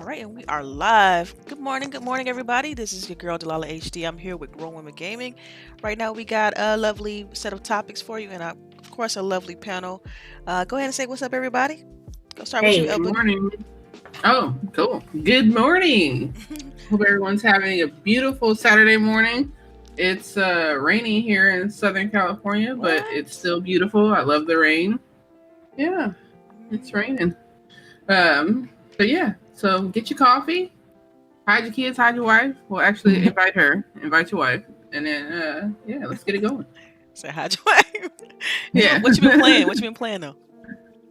right, and we are live. Good morning, everybody. This is your girl DELILAH HD. I'm here with Grown Women Gaming. Right now, we got a lovely set of topics for you, and of course, a lovely panel. Go ahead and say what's up, everybody. Go start with Hey, you, good LBOOGIE. morning. Oh, cool. Good morning. Hope everyone's having a beautiful Saturday morning. It's rainy here in Southern California, but it's still beautiful. I love the rain. Yeah, it's raining. But yeah, so get your coffee, hide your kids, hide your wife. Well, actually, invite your wife, and then yeah, let's get it going. Say hi, Joy. Yeah. What you been playing? What you been playing though?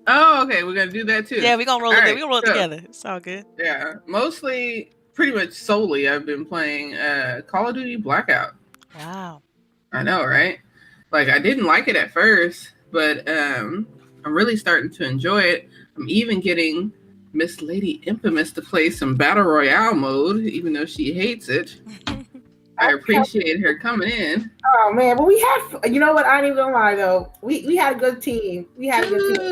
Oh, okay. We're gonna do that too. Yeah, we're gonna roll All it. right, We're gonna roll it together. It's all good. Yeah, mostly, pretty much solely, I've been playing Call of Duty Blackout. Wow. I know, right? Like, I didn't like it at first, but I'm really starting to enjoy it. I'm even getting Miss Lady Infamous to play some Battle Royale mode, even though she hates it. I appreciate her coming in. Oh man, but we had, you know what? I ain't even gonna lie though. We had a good team. We had a good team.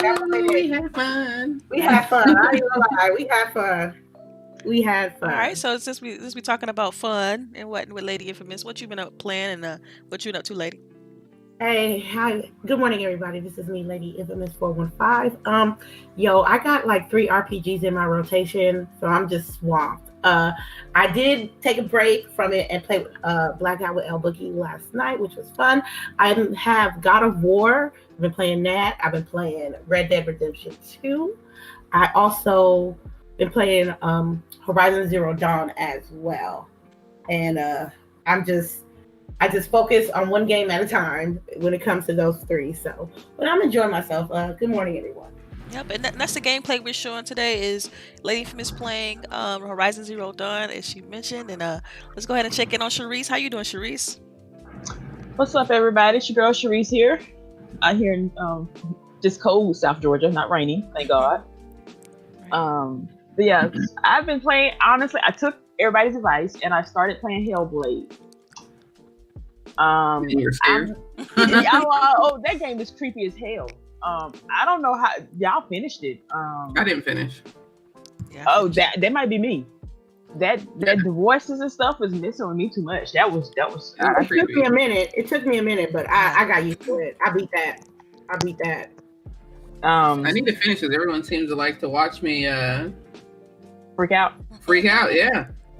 We had fun. We had fun. I ain't gonna lie. We had fun. We had fun. All right, so since we talking about fun and what with Lady Infamous, what you been up playing and what you been up to, lady? Hey, hi. Good morning, everybody. This is me, Lady Infamous 415. Yo, I got like 3 RPGs in my rotation, so I'm just swamped. I did take a break from it and play Blackout with LBOOGIE last night, which was fun. I have God of War. I've been playing that. I've been playing Red Dead Redemption 2. I also been playing Horizon Zero Dawn as well. And I just focus on one game at a time when it comes to those 3. So, but I'm enjoying myself. Good morning, everyone. Yep, and that's the gameplay we're showing today is Lady Infamous playing Horizon Zero Dawn, as she mentioned. And let's go ahead and check in on CHAREECE. How you doing, CHAREECE? What's up, everybody? It's your girl CHAREECE here. I'm here in just cold South Georgia, not rainy, thank God. But yeah, I've been playing. Honestly, I took everybody's advice and I started playing Hellblade. You were scared? That game is creepy as hell. I don't know how y'all finished it. I didn't finish. Yeah. That might be me. That the voices and stuff was messing with me too much. That was. It took me a minute. It took me a minute, but I got used to it. I beat that. I need to finish because everyone seems to like to watch me freak out.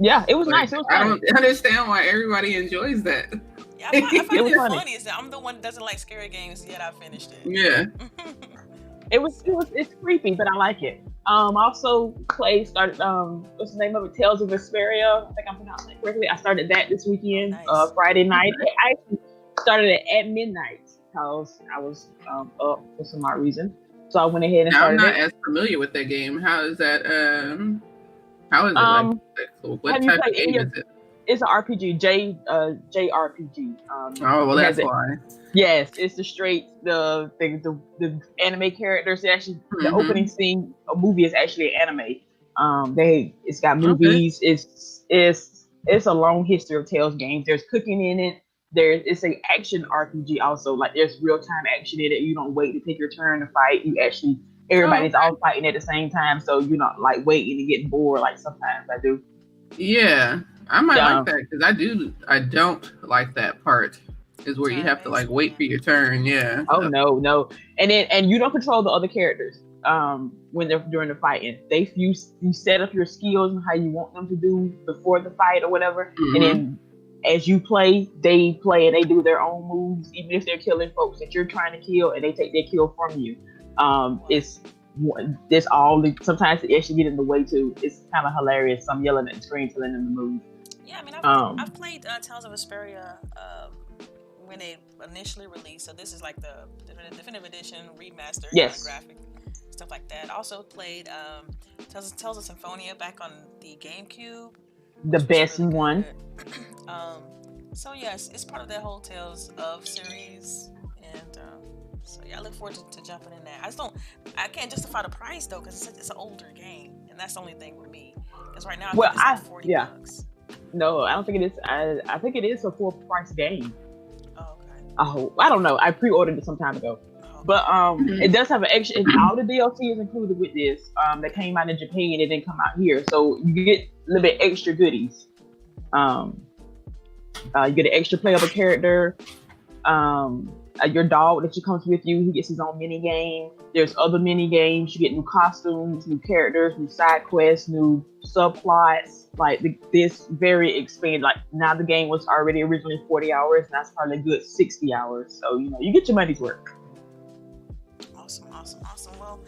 Yeah, it was nice. It was I funny. don't understand why everybody enjoys that. Yeah, I find It was it funny. funny is that I'm the one that doesn't like scary games, yet I finished it. Yeah. It's creepy, but I like it. Also started what's the name of it? Tales of Vesperia. I think I'm pronouncing it correctly. I started that this weekend, Nice. Friday night. I actually started it at midnight because I was up for some odd reason. So I went ahead and Now, I'm started not as familiar with that game. How is that? How is it? What have you type of played game any is it? It's an RPG, JRPG. Oh, well, that's why. Yes, it's the anime characters. Actually, the opening scene a movie is actually an anime. It's got movies. Okay. It's a long history of Tales games. There's cooking in it. It's an action RPG also. Like there's real time action in it. You don't wait to take your turn to fight. You actually everybody's all fighting at the same time, so you're not like waiting and getting bored like sometimes I do. Yeah, I might like that because I don't like that part. Is where you have to like wait for your turn. Yeah. Oh no, and you don't control the other characters. When they're during the fighting, you set up your skills and how you want them to do before the fight or whatever, and then as you play, they play and they do their own moves, even if they're killing folks that you're trying to kill, and they take their kill from you. It's all sometimes it actually get in the way too. It's kind of hilarious. Some yelling at the screen, telling them to move. Yeah, I mean, I've played Tales of Vesperia when it initially released. So this is like the definitive edition remastered graphic stuff like that. Also played Tales of Symphonia back on the GameCube. The best really one. So yes, it's part of that whole Tales of series, and so yeah, I look forward to jumping in that. I can't justify the price though because it's an older game, and that's the only thing with me. Because right now, I think it's like $40. No, I don't think it is. I think it is a full price game. Oh, okay. Oh, I don't know. I pre-ordered it some time ago. Oh, But it does have an extra. And all the DLC is included with this. That came out in Japan, it didn't come out here, so you get a little bit extra goodies. You get an extra playable character. Your dog that comes with you, he gets his own mini game. There's other mini games. You get new costumes, new characters, new side quests, new subplots. Like this very expanded. Like now the game was already originally 40 hours, and that's probably a good 60 hours. So you get your money's worth. Awesome. Well,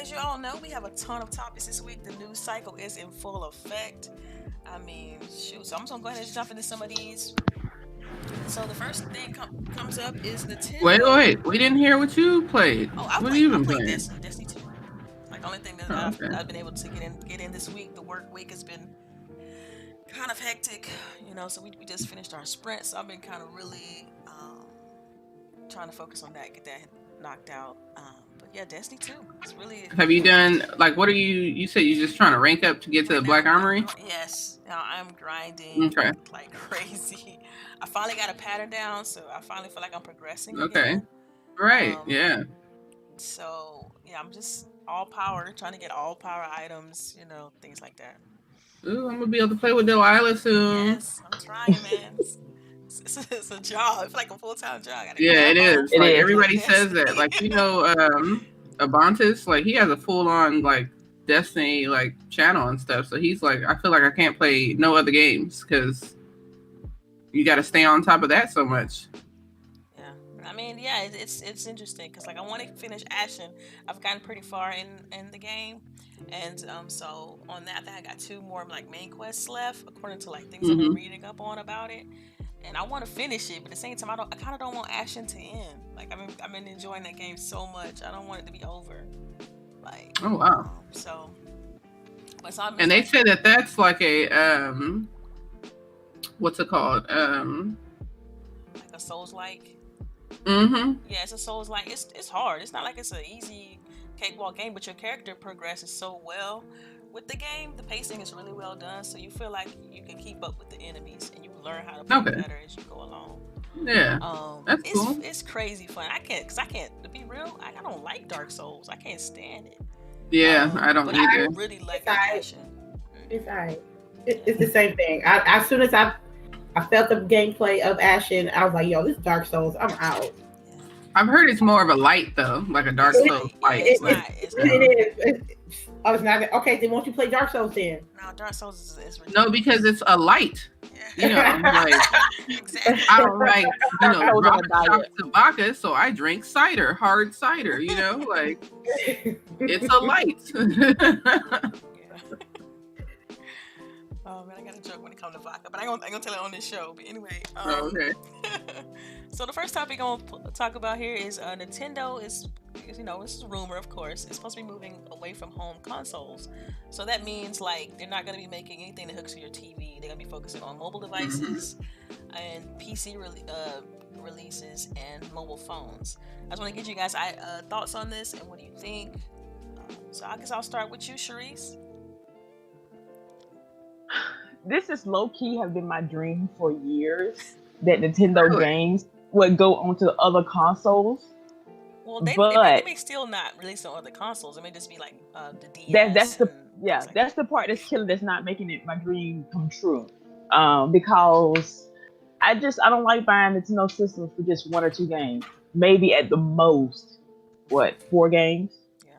as you all know, we have a ton of topics this week. The news cycle is in full effect. I mean, shoot. So I'm just gonna go ahead and jump into some of these. So the first thing comes up is Nintendo. Wait. We didn't hear what you played. Oh, what have you been playing? Destiny 2. Like the only thing that I've been able to get in this week. The work week has been kind of hectic, so we just finished our sprint, so I've been kind of really trying to focus on that, get that knocked out. But yeah, Destiny 2. It's really. Have you done what are you said you're just trying to rank up to get to the Black Armory? Yes. Now I'm grinding like crazy. I finally got a pattern down, so I finally feel like I'm progressing. Okay. Again. Right. Yeah. So yeah, I'm just all power, trying to get all power items, things like that. Ooh, I'm gonna be able to play with Delilah soon. Yes, I'm trying, man. It's a job. It's like a full-time job. Yeah, it is. It like is. Everybody says that. Like Abantis, like he has a full-on like Destiny like channel and stuff. So he's like, I feel like I can't play no other games because you got to stay on top of that so much. Yeah, I mean, yeah, it's interesting because like I want to finish Ashen. I've gotten pretty far in the game, and so on that, I think I got 2 more like main quests left according to like things I've been reading up on about it. And I want to finish it, but at the same time, I kind of don't want Ashen to end. Like I've been enjoying that game so much. I don't want it to be over. Like, oh wow. And they say that that's like a what's it called? Like a Souls-like. Mm-hmm. Yeah, it's a Souls-like. It's hard. It's not like it's an easy cakewalk game, but your character progresses so well with the game. The pacing is really well done, so you feel like you can keep up with the enemies and you learn how to play better as you go along. Yeah, that's cool. It's crazy fun. I can't to be real, I don't like Dark Souls. I can't stand it. Yeah, I don't but either. I really like Ashen. It's alright. It's the same thing. As soon as I felt the gameplay of Ashen, I was like, yo, this Dark Souls, I'm out. I've heard it's more of a light though, like a Dark Souls light. It's not. It is. Oh, it's not. Okay, then won't you play Dark Souls then? No, Dark Souls is ridiculous. No, because it's a light. Yeah. Like exactly. I don't like rock vodka, so I drink cider, hard cider. Like it's a light. Oh man, I got a joke when it comes to vodka, but I ain't gonna tell it on this show. But anyway, okay. So the first topic I'm gonna talk about here is Nintendo is this is a rumor, of course. It's supposed to be moving away from home consoles. So that means like they're not gonna be making anything that hooks to your TV. They're gonna be focusing on mobile devices and PC releases and mobile phones. I just want to get you guys thoughts on this and what do you think? So I guess I'll start with you, CHAREECE. This is low-key have been my dream for years, that Nintendo games would go onto other consoles. Well, they may still not release on other consoles. It may just be like the DS. That's the part that's killing. That's not making it my dream come true. Because I don't like buying Nintendo systems for just 1 or 2 games. Maybe at the most, 4 games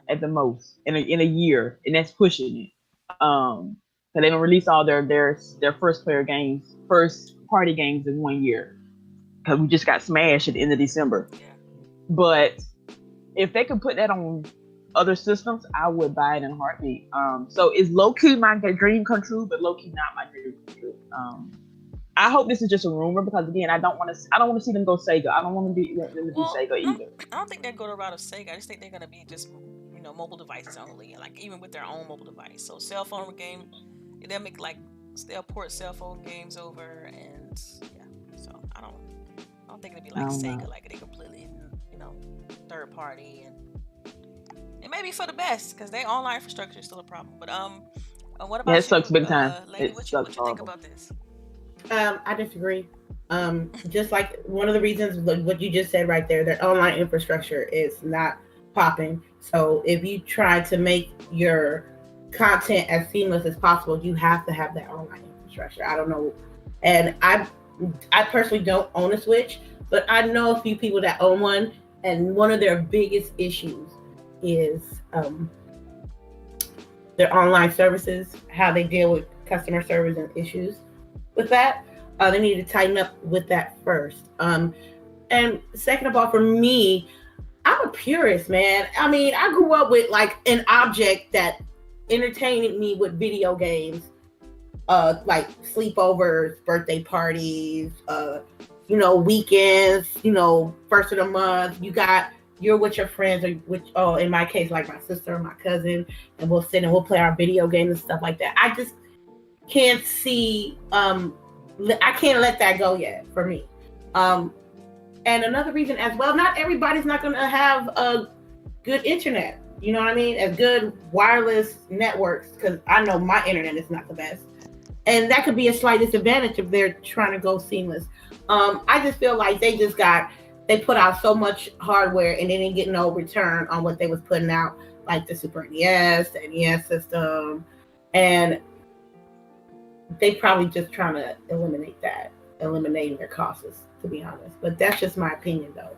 at the most in a year, and that's pushing it. So they don't release all their first party games in 1 year, because we just got smashed at the end of December. Yeah. But if they could put that on other systems, I would buy it in a heartbeat. So it's low-key my dream come true, but low-key not my dream come true. I hope this is just a rumor, because again, I don't want to see them go Sega. I don't want them to be Sega either. I don't think they'll go the route of Sega. I just think they're gonna be just mobile devices only, like even with their own mobile device. So cell phone game, they'll port cell phone games over, and so I don't think it'll be like Sega, like they completely third party, and it may be for the best because their online infrastructure is still a problem. But what about it sucks big time. Lady, what you think about this? I disagree. Just like one of the reasons, what you just said right there, their online infrastructure is not popping. So if you try to make your content as seamless as possible, you have to have that online infrastructure. I don't know, and I personally don't own a Switch, but I know a few people that own one, and one of their biggest issues is their online services, how they deal with customer service and issues with that. They need to tighten up with that first. And second of all, for me, I'm a purist, man. I mean, I grew up with like an object that entertained me with video games, like sleepovers, birthday parties, weekends, first of the month. You're with your friends, or in my case, like my sister or my cousin, and we'll sit and we'll play our video games and stuff like that. I just can't see, I can't let that go yet for me. And another reason as well, not everybody's not going to have a good internet. You know what I mean? As good wireless networks, because I know my internet is not the best. And that could be a slight disadvantage if they're trying to go seamless. I just feel like they put out so much hardware and they didn't get no return on what they was putting out, like the Super NES, the NES system. And they probably just trying to eliminate their costs, to be honest. But that's just my opinion, though.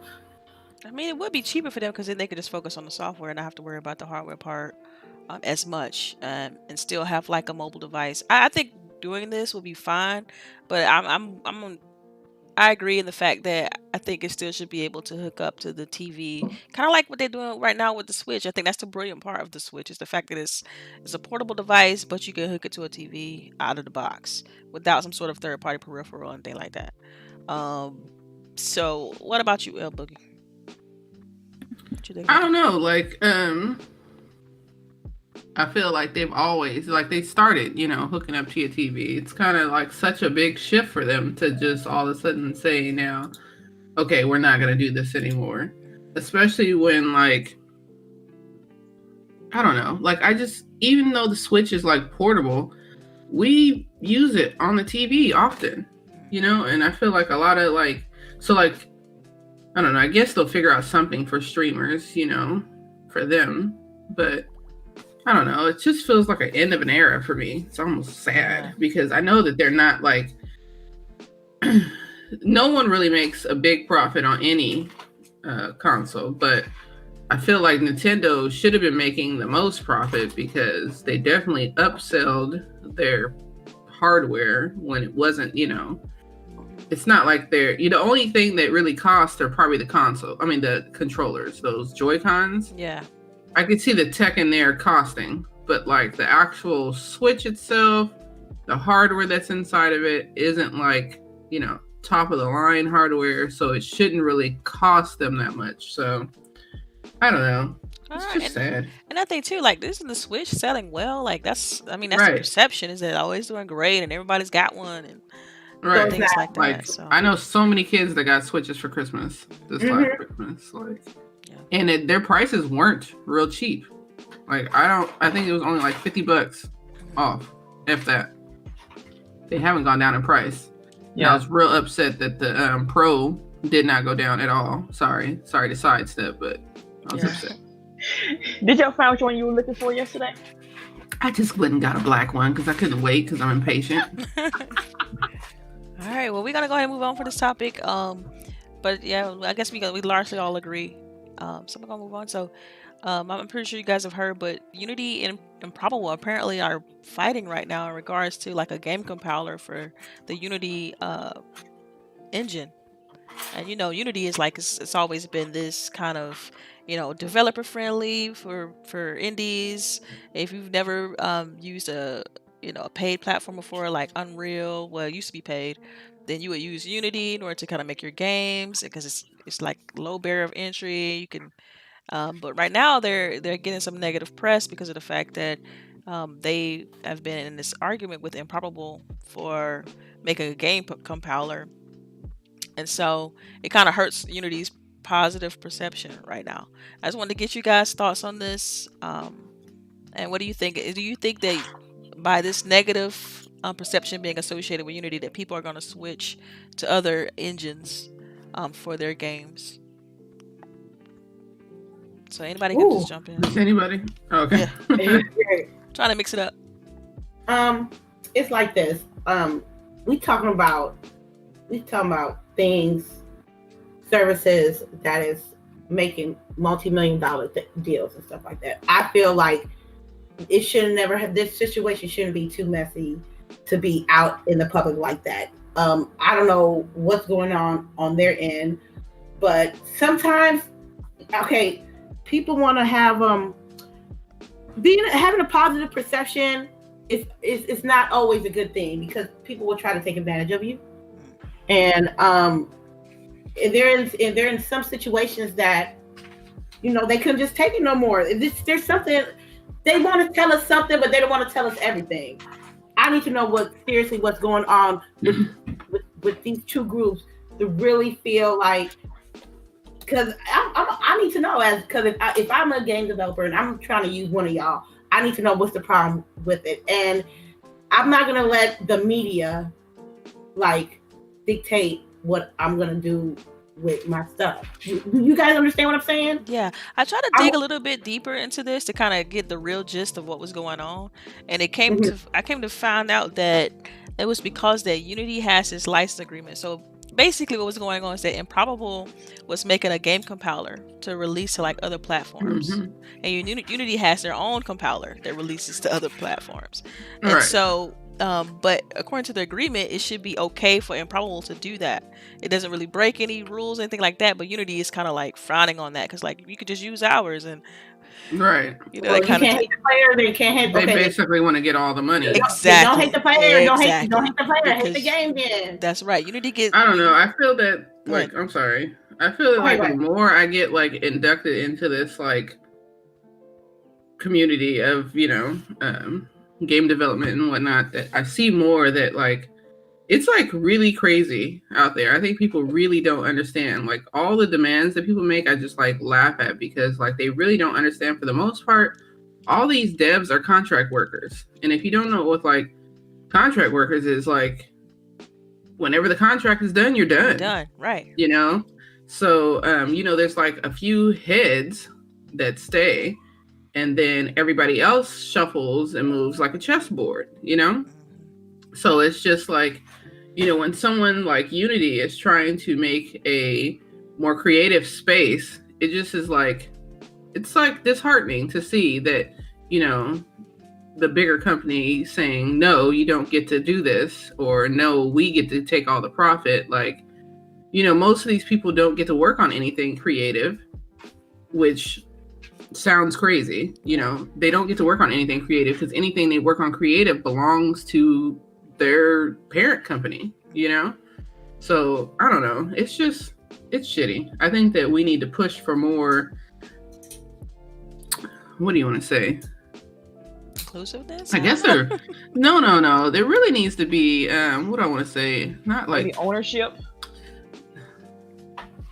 I mean, it would be cheaper for them because then they could just focus on the software and not have to worry about the hardware part as much, and still have like a mobile device. I think doing this will be fine, but I agree in the fact that I think it still should be able to hook up to the TV, kind of like what they're doing right now with the Switch. I think that's the brilliant part of the Switch, is the fact that it's a portable device, but you can hook it to a TV out of the box without some sort of third-party peripheral and thing like that. So what about you, LBOOGIE? What you think? I don't know. Like, I feel like they've always, like, they started, hooking up to your TV. It's kind of like such a big shift for them to just all of a sudden say now, okay, we're not going to do this anymore. Especially when, like, I don't know. Like, even though the Switch is like portable, we use it on the TV often, and I feel like a lot of like, so like, I don't know, I guess they'll figure out something for streamers, for them, but I don't know, it just feels like an end of an era for me. It's almost sad because I know that they're not like, no one really makes a big profit on any console, but I feel like Nintendo should have been making the most profit because they definitely upsold their hardware when it wasn't, it's not like they're, the only thing that really costs are probably the controllers, those Joy-Cons. Yeah. I could see the tech in there costing, but like the actual Switch itself, the hardware that's inside of it isn't like, top of the line hardware, so it shouldn't really cost them that much. So I don't know. It's just sad. And I think too, like, this is the Switch selling well. Like that's right. The perception, is that always doing great and everybody's got one and things like that. So I know so many kids that got Switches for Christmas this last Christmas, like, and their prices weren't real cheap. Like I think it was only like $50 off, if that. They haven't gone down in price. Yeah, I was real upset that the Pro did not go down at all. Sorry to sidestep, but I was upset. Did y'all find which one you were looking for yesterday? I just went and got a black one because I couldn't wait because I'm impatient. All right, well, we're gonna go ahead and move on for this topic. But yeah, I guess we largely all agree. So we're gonna move on. So I'm pretty sure you guys have heard, but Unity and Improbable apparently are fighting right now in regards to like a game compiler for the Unity engine. And Unity is like, it's always been this kind of developer friendly for indies. If you've never used a paid platform before, like Unreal, well, it used to be paid, then you would use Unity in order to kind of make your games, because it's like low barrier of entry. You can but right now they're getting some negative press because of the fact that they have been in this argument with Improbable for making a game compiler, and so it kind of hurts Unity's positive perception right now. I just wanted to get you guys' thoughts on this. And what do you think? Do you think that by this negative perception being associated with Unity, that people are going to switch to other engines for their games. So anybody can just jump in. Just anybody? Okay. Yeah. Trying to mix it up. It's like this. We talking about things, services that is making multi-million-dollar deals and stuff like that. I feel like it should never have, this situation shouldn't be too messy to be out in the public like that. I don't know what's going on their end, but sometimes, okay, people want to have having a positive perception is not always a good thing, because people will try to take advantage of you, and they're in some situations that, you know, they couldn't just take it no more. There's something they want to tell us something, but they don't want to tell us everything. I need to know what's going on with these two groups to really feel like, because I need to know, because if I'm a game developer and I'm trying to use one of y'all, I need to know what's the problem with it, and I'm not gonna let the media like dictate what I'm gonna do with my stuff. You guys understand what I'm saying? Yeah, I tried to dig a little bit deeper into this to kind of get the real gist of what was going on, and I came to find out that it was because that Unity has this license agreement. So basically what was going on is that Improbable was making a game compiler to release to like other platforms, and Unity has their own compiler that releases to other platforms, and so but according to the agreement, it should be okay for Improbable to do that. It doesn't really break any rules, anything like that, but Unity is kind of like frowning on that, because like you could just use ours, and you know, well, you can't hate the player, they can't hate. They basically want to get all the money. Exactly. Don't hate the player. Don't hate the player. Hate the game. Then that's right. Unity gets. I don't know. I feel that like I'm sorry. I feel that like the more I get like inducted into this like community of, you know, game development and whatnot, that I see more that like it's like really crazy out there. I think people really don't understand like all the demands that people make. I just like laugh at, because like they really don't understand, for the most part, all these devs are contract workers. And if you don't know what like contract workers is, like whenever the contract is done, you're done. Done, right. You know? So you know, there's like a few heads that stay, and then everybody else shuffles and moves like a chessboard, you know? So it's just like, you know, when someone like Unity is trying to make a more creative space, it just is like, it's like disheartening to see that, you know, the bigger company saying, no, you don't get to do this, or no, we get to take all the profit. Like, you know, most of these people don't get to work on anything creative, which sounds crazy. You know, they don't get to work on anything creative because anything they work on creative belongs to their parent company, you know? So I don't know. It's shitty. I think that we need to push for more, what do you want to say? Inclusiveness? I guess there, no. There really needs to be, what do I want to say? Not like maybe ownership.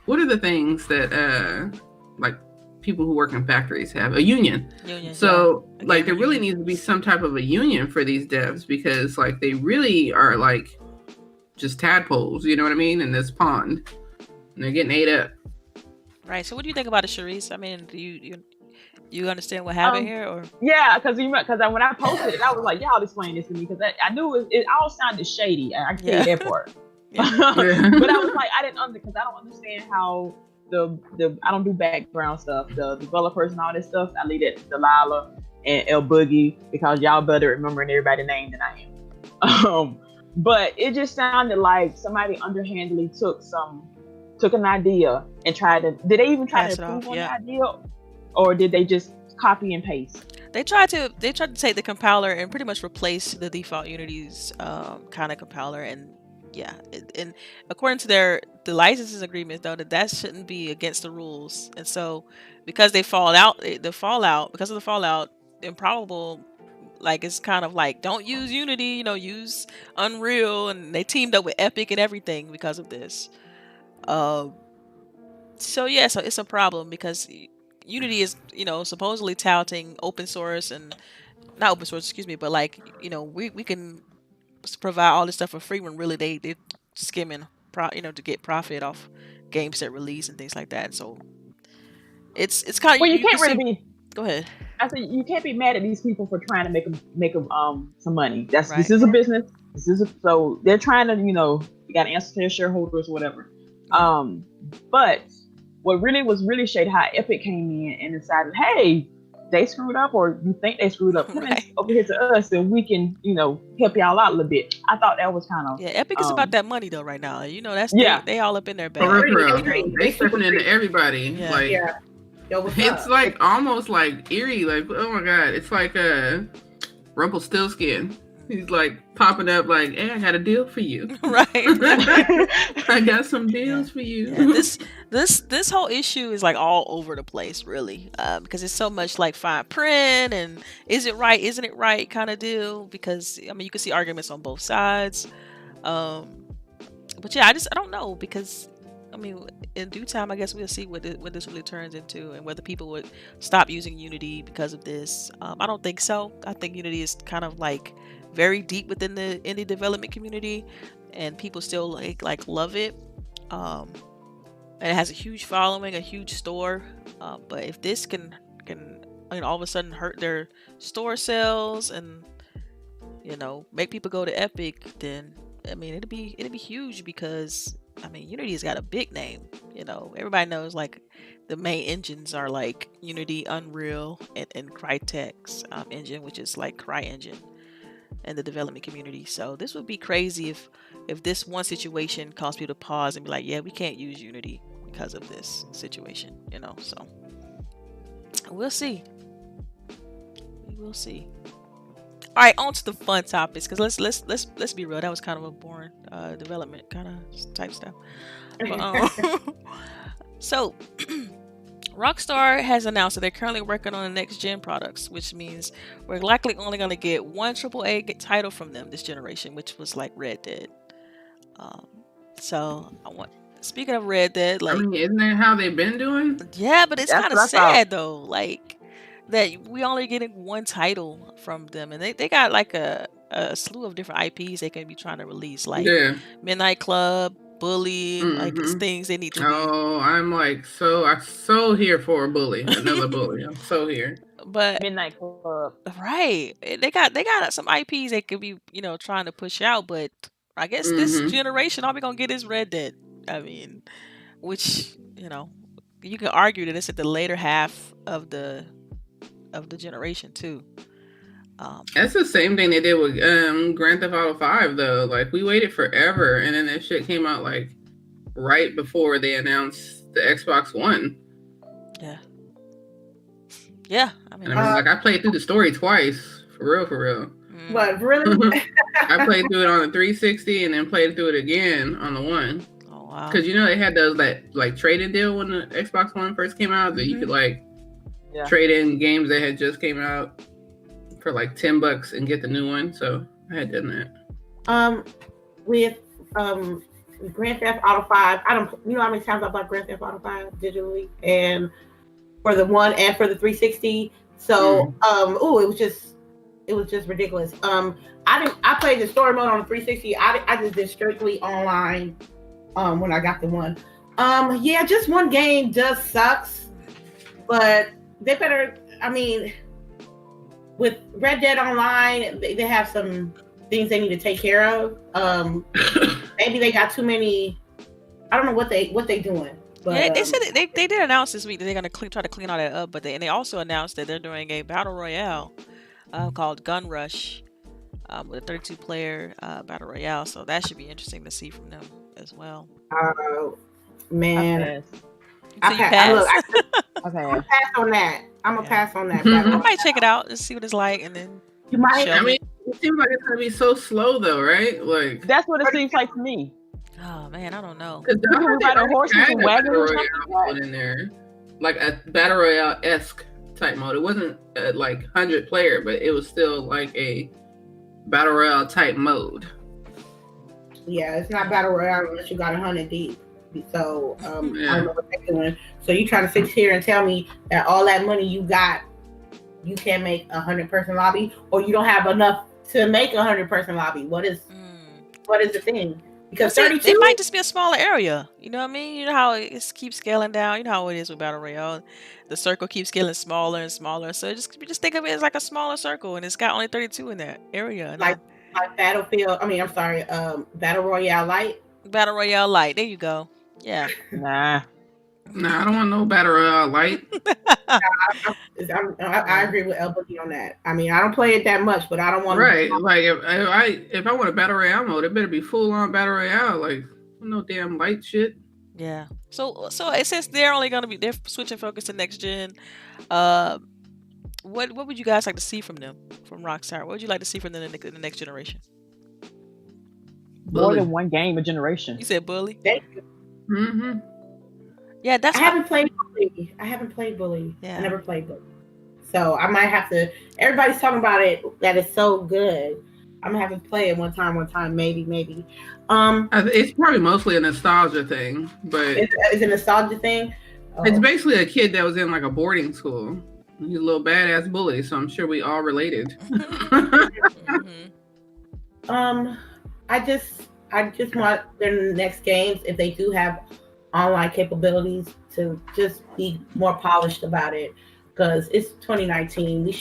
What are the things that, like people who work in factories have? A union. So like there really needs to be some type of a union for these devs, because like they really are like just tadpoles, you know what I mean, in this pond, and they're getting ate up. Right. So what do you think about it, CHAREECE? I mean, do you understand what happened here, or? Yeah, because when I posted it, I was like, y'all explain this to me, because I knew it all sounded shady. I can tell you that part. But I was like, because I don't understand how I don't do background stuff, the developers and all this stuff. I leave it to Delilah and LBOOGIE, because y'all better remembering everybody's name than I am. But it just sounded like somebody underhandedly took an idea and did they even try to improve on the idea, or did they just copy and paste? They tried to take the compiler and pretty much replace the default Unity's kind of compiler, and and according to the licenses agreement, though, that shouldn't be against the rules. And so because because of the fallout, Improbable, like, it's kind of like, don't use Unity, you know, use Unreal, and they teamed up with Epic and everything because of this. So it's a problem, because Unity is, you know, supposedly touting open source and not open source, excuse me, but like, we can provide all this stuff for free when really they're skimming, to get profit off games that release and things like that. So it's kind of, Well, you can can't really see. be. Go ahead. I said you can't be mad at these people for trying to make them some money. This Right. is a business. So they're trying to, you got to answer to their shareholders or whatever. But what was really shady how Epic came in and decided, hey, they screwed up, or you think they screwed up, come over here to us and we can, help y'all out a little bit. I thought that was kind of Epic is about that money though right now. That's they all up in their bag. For real. They stepping into everybody. Yeah. Like Yo, what's it's up? like almost like eerie. Like, oh my god, it's like Rumpelstiltskin. He's like popping up like, hey, I got a deal for you. Right. I got some deals for you. This whole issue is like all over the place, really, because it's so much like fine print and is it right, isn't it right kind of deal. Because I mean, you can see arguments on both sides, but yeah, I don't know, because I mean, in due time, I guess we'll see what this really turns into, and whether people would stop using Unity because of this. I don't think so. I think Unity is kind of like very deep within the indie development community, and people still like love it. And it has a huge following, a huge store. But if this can all of a sudden hurt their store sales and make people go to Epic, then I mean it'll be huge, because I mean Unity has got a big name. Everybody knows like the main engines are like Unity, Unreal, and Crytek's engine, which is like CryEngine in the development community. So this would be crazy if this one situation caused people to pause and be like, yeah, we can't use Unity because of this situation, so we'll see. We will see. All right, on to the fun topics, because let's be real, that was kind of a boring development kind of type stuff. But, so Rockstar has announced that they're currently working on the next gen products, which means we're likely only going to get one AAA title from them this generation, which was like Red Dead. So speaking of Red Dead, like, I mean, isn't that how they've been doing? Yeah, but it's kind of sad though, like that we only getting one title from them, and they got like a slew of different IPs they can be trying to release, like Midnight Club, Bully, like it's things they need to. I'm like I'm so here for a Bully, another Bully. I'm so here. But Midnight Club, right? They got some IPs they could be trying to push out, but I guess this generation all we gonna get is Red Dead. I mean, which you can argue that it's at the later half of the generation too. That's the same thing they did with Grand Theft Auto 5 though. Like we waited forever, and then that shit came out like right before they announced the Xbox One. Yeah. I mean, and I played through the story twice, for real. What, really? I played through it on the 360 and then played through it again on the One. Oh wow! Because they had those like trade-in deal when the Xbox One first came out, that you could like trade in games that had just came out for like $10 and get the new one. So I had done that. With Grand Theft Auto 5, I don't how many times I bought Grand Theft Auto 5 digitally, and for the One and for the 360. So it was just ridiculous. I played the story mode on the 360. I just did strictly online when I got the One. Just one game just sucks, but they better, I mean, with Red Dead Online, they have some things they need to take care of. Maybe they got too many. I don't know what they doing. But, they said they did announce this week that they're gonna try to clean all that up. But they also announced that they're doing a battle royale called Gun Rush with a 32-player battle royale. So that should be interesting to see from them as well. Oh man, I'm gonna pass on that. I'm gonna pass on that. I might check it out and see what it's like, and then you might. I mean, it seems like it's gonna be so slow, though, right? Like that's what it seems like to me. Oh man, I don't know. Because a horse and wagon or something in there, like a battle royale-esque type mode. It wasn't like 100-player, but it was still like a battle royale type mode. Yeah, it's not battle royale unless you got 100 deep. So I don't know what they're doing. So you trying to sit here and tell me that all that money you got you can't make 100-person lobby, or you don't have enough to make 100-person lobby. What is the thing? Because 32, it might just be a smaller area. You know what I mean? You know how it keeps scaling down. You know how it is with Battle Royale. The circle keeps getting smaller and smaller. So just think of it as like a smaller circle, and it's got only 32 in that area. Like Battlefield. I mean, I'm sorry, Battle Royale Light. Battle Royale Light. There you go. Yeah. Nah, I don't want no Battle Royale Light. I agree with LBOOGIE on that. I mean, I don't play it that much, but I don't want right. Like if I want a Battle Royale mode, it better be full on Battle Royale. Like no damn light shit. Yeah. So since they're switching focus to next gen, what would you guys like to see from them, from Rockstar? What would you like to see from them in the next generation? More than one game a generation. You said Bully? Thank you. Mm-hmm. Yeah, that's. I haven't played Bully. Yeah. I never played Bully, so I might have to. Everybody's talking about it, that it's so good. I'm gonna have to play it one time, maybe. It's probably mostly a nostalgia thing, but it's a nostalgia thing. It's basically a kid that was in like a boarding school. He's a little badass bully, so I'm sure we all related. I just want their next games, if they do have online capabilities, to just be more polished about it, because it's 2019.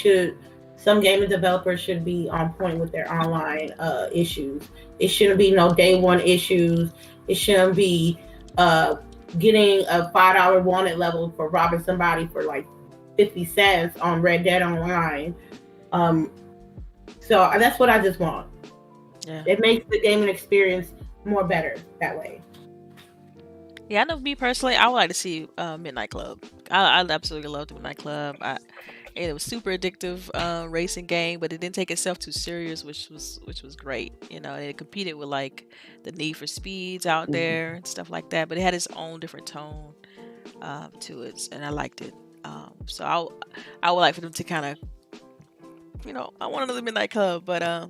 Some gaming developers should be on point with their online issues. It shouldn't be no day one issues. It shouldn't be getting a $5 wanted level for robbing somebody for like 50 cents on Red Dead Online. So that's what I just want. Yeah. It makes the gaming experience more better that way. Yeah, I know me personally, I would like to see Midnight Club. I absolutely love the Midnight Club. It was super addictive racing game, but it didn't take itself too serious, which was great. You know, it competed with like the Need for Speeds out there and stuff like that, but it had its own different tone to it, and I liked it. So I would like for them to kind of, you know, I want another Midnight Club, but I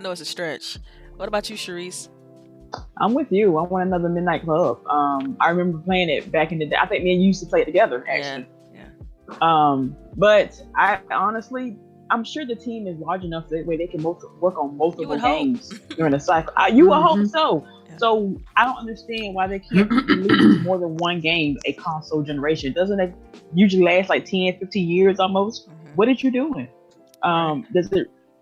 know it's a stretch. What about you, Charisse? I'm with you. I want another Midnight Club. I remember playing it back in the day. I think me and you used to play it together, actually. Yeah. But I honestly, I'm sure the team is large enough that way they can work on multiple games during the cycle. You would hope so. Yeah. So I don't understand why they can't release more than one game a console generation. Doesn't it usually last like 10, 15 years almost? Mm-hmm. What are you doing? I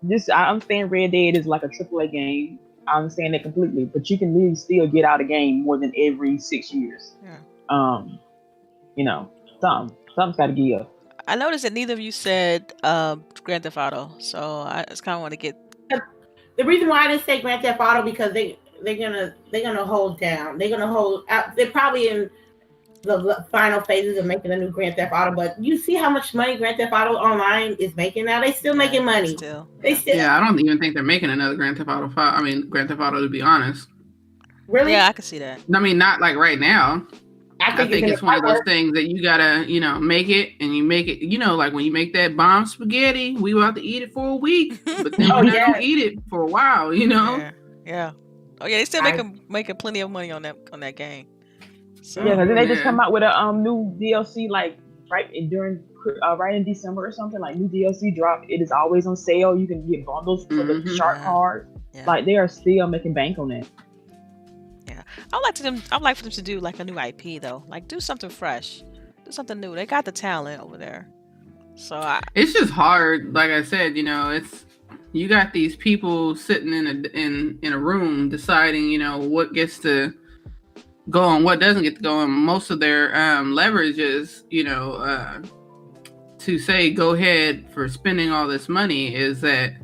understand Red Dead is like a AAA game. I understand that completely, but you can really still get out a game more than every 6 years. Yeah. You know, something's got to give. I noticed that neither of you said Grand Theft Auto, so I just kind of want to get. The reason why I didn't say Grand Theft Auto, because they're gonna hold down. They're gonna hold out. They're probably in the final phases of making a new Grand Theft Auto, but you see how much money Grand Theft Auto Online is making now. They still making money. Yeah, I don't even think they're making another Grand Theft Auto 5. I mean, Grand Theft Auto, to be honest. Really? Yeah, I can see that. I mean, not like right now. I think it's one of those things that you gotta, you know, make it, and you make it, you know, like when you make that bomb spaghetti, we were about to eat it for a week, but then we're not gonna eat it for a while, you know? Yeah. Oh yeah, they still making plenty of money on that game. So, yeah, because then they just come out with a new DLC like right in December or something, like new DLC drop. It is always on sale. You can get bundles for the shark card. Yeah. Like they are still making bank on that. Yeah, I'd like for them to do like a new IP though. Like do something fresh, do something new. They got the talent over there. So it's just hard. Like I said, you know, you got these people sitting in a room deciding, you know, what gets to go on, what doesn't get to go on. Most of their leverage is, you know, to say go ahead for spending all this money is that,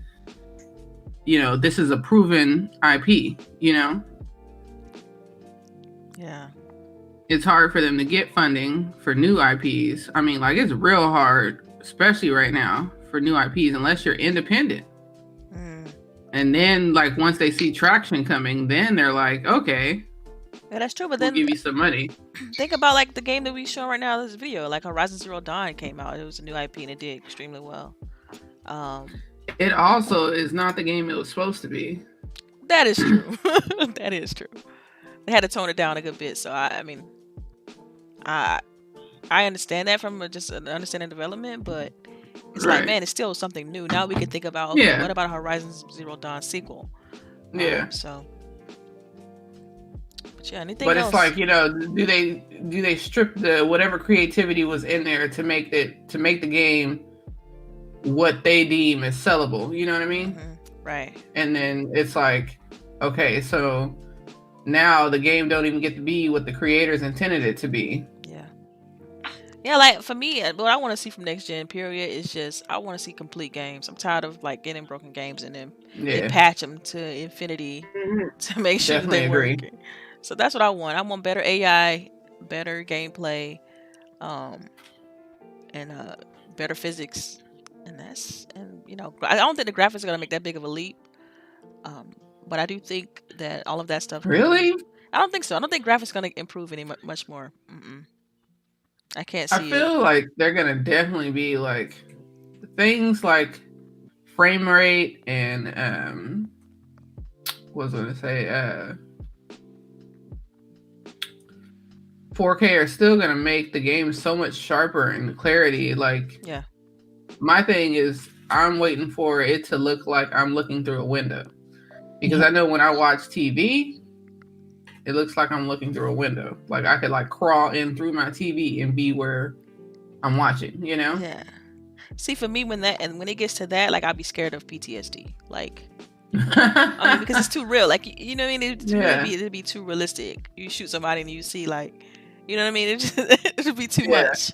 you know, this is a proven IP, you know. Yeah. It's hard for them to get funding for new IPs. I mean, like, it's real hard, especially right now, for new IPs, unless you're independent. And then, like, once they see traction coming, then they're like, okay. Yeah, that's true, but we'll then give you some money. Think about, like, the game that we show right now in this video. Like, Horizon Zero Dawn came out. It was a new IP, and it did extremely well. It also is not the game it was supposed to be. That is true. That is true. They had to tone it down a good bit. So I mean, I understand that from just an understanding development, but it's like, man, it's still something new. Now we can think about, okay, what about a Horizon Zero Dawn sequel? So, but yeah, anything else? But it's like, do they strip the whatever creativity was in there to make the game what they deem as sellable? You know what I mean? Right. And then it's like, okay, so now the game don't even get to be what the creators intended it to be. Yeah, like for me, what I want to see from next gen period is just I want to see complete games. I'm tired of like getting broken games and then they patch them to infinity to make sure they work. So that's what I want. I want better AI, better gameplay, and better physics, and I don't think the graphics are gonna make that big of a leap. But I do think that all of that stuff. Really? I don't think so. I don't think graphics gonna improve any much more. I can't see. I feel like they're gonna definitely be like things like frame rate and what was I gonna say 4K are still gonna make the game so much sharper and clarity. Like, my thing is I'm waiting for it to look like I'm looking through a window, because I know when I watch TV, it looks like I'm looking through a window. Like I could like crawl in through my TV and be where I'm watching, Yeah. See, for me, when it gets to that, like I'd be scared of PTSD. Like, I mean, because it's too real. Like, you know what I mean? It'd be too realistic. You shoot somebody and you see like, you know what I mean? It'd be too much.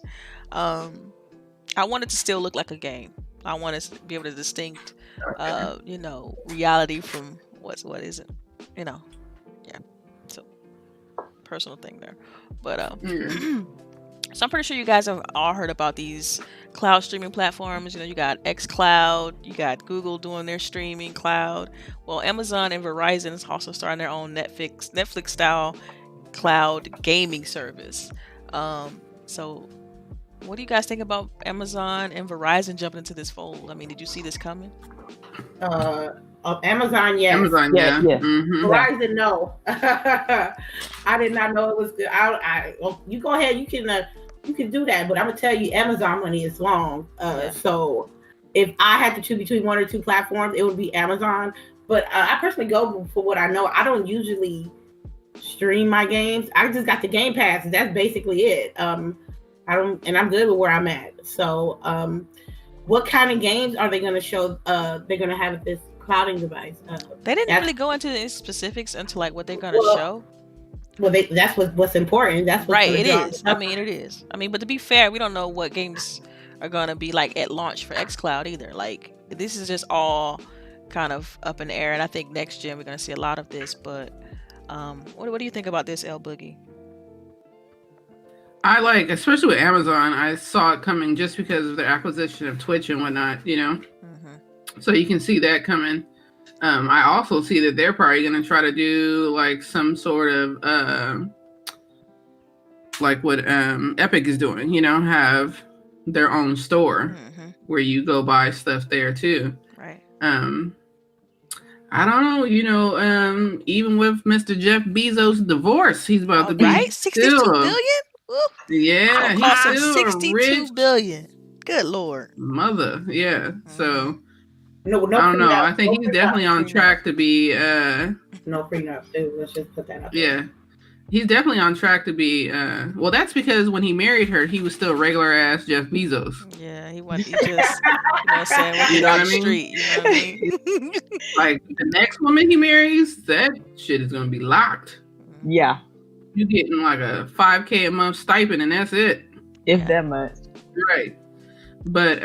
I want it to still look like a game. I want us to be able to distinct, reality from what isn't. Yeah. So, personal thing there, but so I'm pretty sure you guys have all heard about these cloud streaming platforms. You got xCloud, you got Google doing their streaming cloud. Well, Amazon and Verizon is also starting their own Netflix style cloud gaming service. So what do you guys think about Amazon and Verizon jumping into this fold? I mean, did you see this coming? Amazon, yes. Amazon, yeah. Verizon, no. I did not know it was good. You go ahead. You can do that, but I'm gonna tell you, Amazon money is long. So if I had to choose between one or two platforms, it would be Amazon. But I personally go for what I know. I don't usually stream my games. I just got the Game Pass. That's basically it. I'm good with where I'm at. So, what kind of games are they going to show? They're going to have at this clouding device. They didn't really go into the specifics into like what they're going to show. Well, that's what's important. That's what's right. It is. I mean, it is. I mean, but to be fair, we don't know what games are going to be like at launch for xCloud either. Like, this is just all kind of up in the air, and I think next gen we're going to see a lot of this. But what do you think about this, LBOOGIE? I like, especially with Amazon, I saw it coming just because of their acquisition of Twitch and whatnot, So you can see that coming. I also see that they're probably going to try to do like some sort of like what Epic is doing, have their own store where you go buy stuff there too. Right. I don't know, even with Mr. Jeff Bezos' divorce, he's about to be right? 62 billion? Ooh. Yeah, he's still 62 rich. billion. Good Lord. Mother, yeah. So no, I don't know. I think he's definitely on track to be no prenup too. Let's just put that up. Yeah. He's definitely on track to be well, that's because when he married her, he was still regular ass Jeff Bezos. Yeah, he just saying, you know what I mean? Street, you know what I mean? Like the next woman he marries, that shit is gonna be locked. Yeah. You're getting like a $5,000 a month stipend and that's it. If that much. Right. But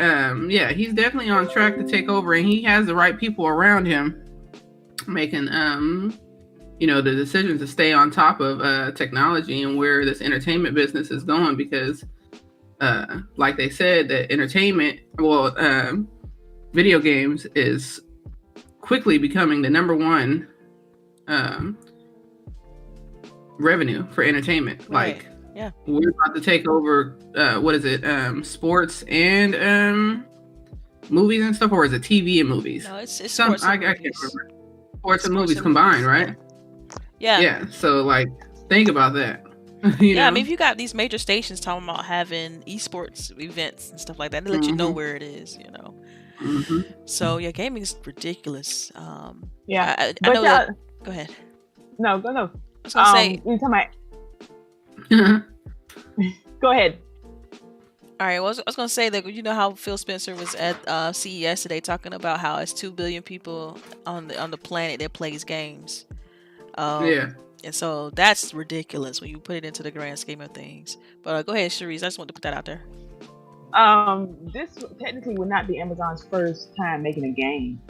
yeah, he's definitely on track to take over, and he has the right people around him making the decision to stay on top of technology and where this entertainment business is going, because like they said, that video games is quickly becoming the number one revenue for entertainment. Right. Like, yeah, we're about to take over sports and movies and stuff, or is it TV and movies? No, it's some. Sports I and can't movies. remember. Sports and movies combined, right? Yeah. Yeah. So like, think about that. You Yeah, I know. mean, if you got these major stations talking about having esports events and stuff like that, they let you know where it is, you know. So yeah, gaming is ridiculous. Yeah, I but know that. Go ahead. No, go no. I was gonna say. You talking about? Go ahead. All right, well, I was gonna say that you know how Phil Spencer was at CES today talking about how it's 2 billion people on the planet that plays games. Yeah. And so that's ridiculous when you put it into the grand scheme of things. But go ahead, Charisse. I just wanted to put that out there. This technically would not be Amazon's first time making a game.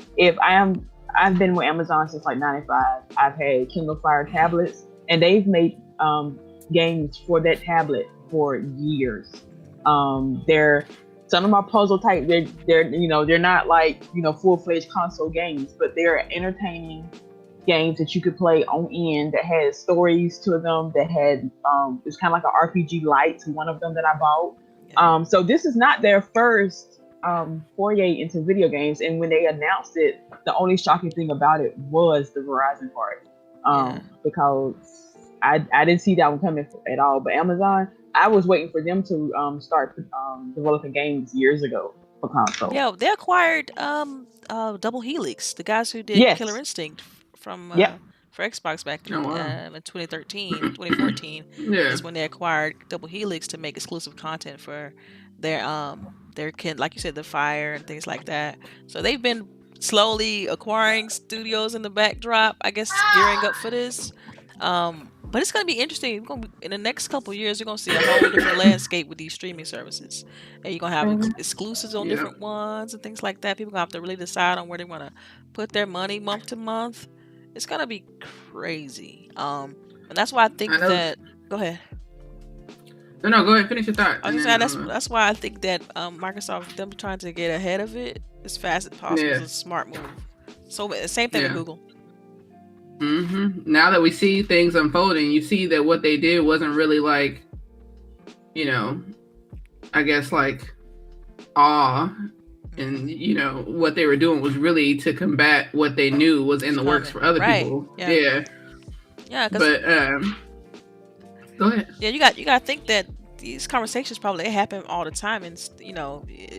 I've been with Amazon since like '95. I've had Kindle Fire tablets, and they've made games for that tablet for years. They're some of my puzzle type. They're not like full-fledged console games, but they're entertaining games that you could play on end that had stories to them. That had it's kind of like an RPG light. One of them that I bought. So this is not their first foray into video games, and when they announced it, the only shocking thing about it was the Verizon part, because I didn't see that one coming at all. But Amazon, I was waiting for them to start developing games years ago for console. Yeah, they acquired Double Helix, the guys who did Killer Instinct from for Xbox back in 2013, 2014. Is when they acquired Double Helix to make exclusive content for their like you said, the Fire and things like that. So they've been slowly acquiring studios in the backdrop, I guess, gearing up for this. But it's going to be interesting. In the next couple of years, you're going to see a whole different landscape with these streaming services. And you're going to have exclusives on different ones and things like that. People going to have to really decide on where they want to put their money month to month. It's going to be crazy. And that's why I think that... Go ahead. No, go ahead. Finish your thought. I was saying that's why I think that Microsoft, them trying to get ahead of it as fast as possible is a smart move. So same thing with Google. Now that we see things unfolding, you see that what they did wasn't really like, I guess like awe, and what they were doing was really to combat what they knew was in the works for other people. Yeah. But go ahead. Yeah, you got to think that these conversations probably happen all the time, and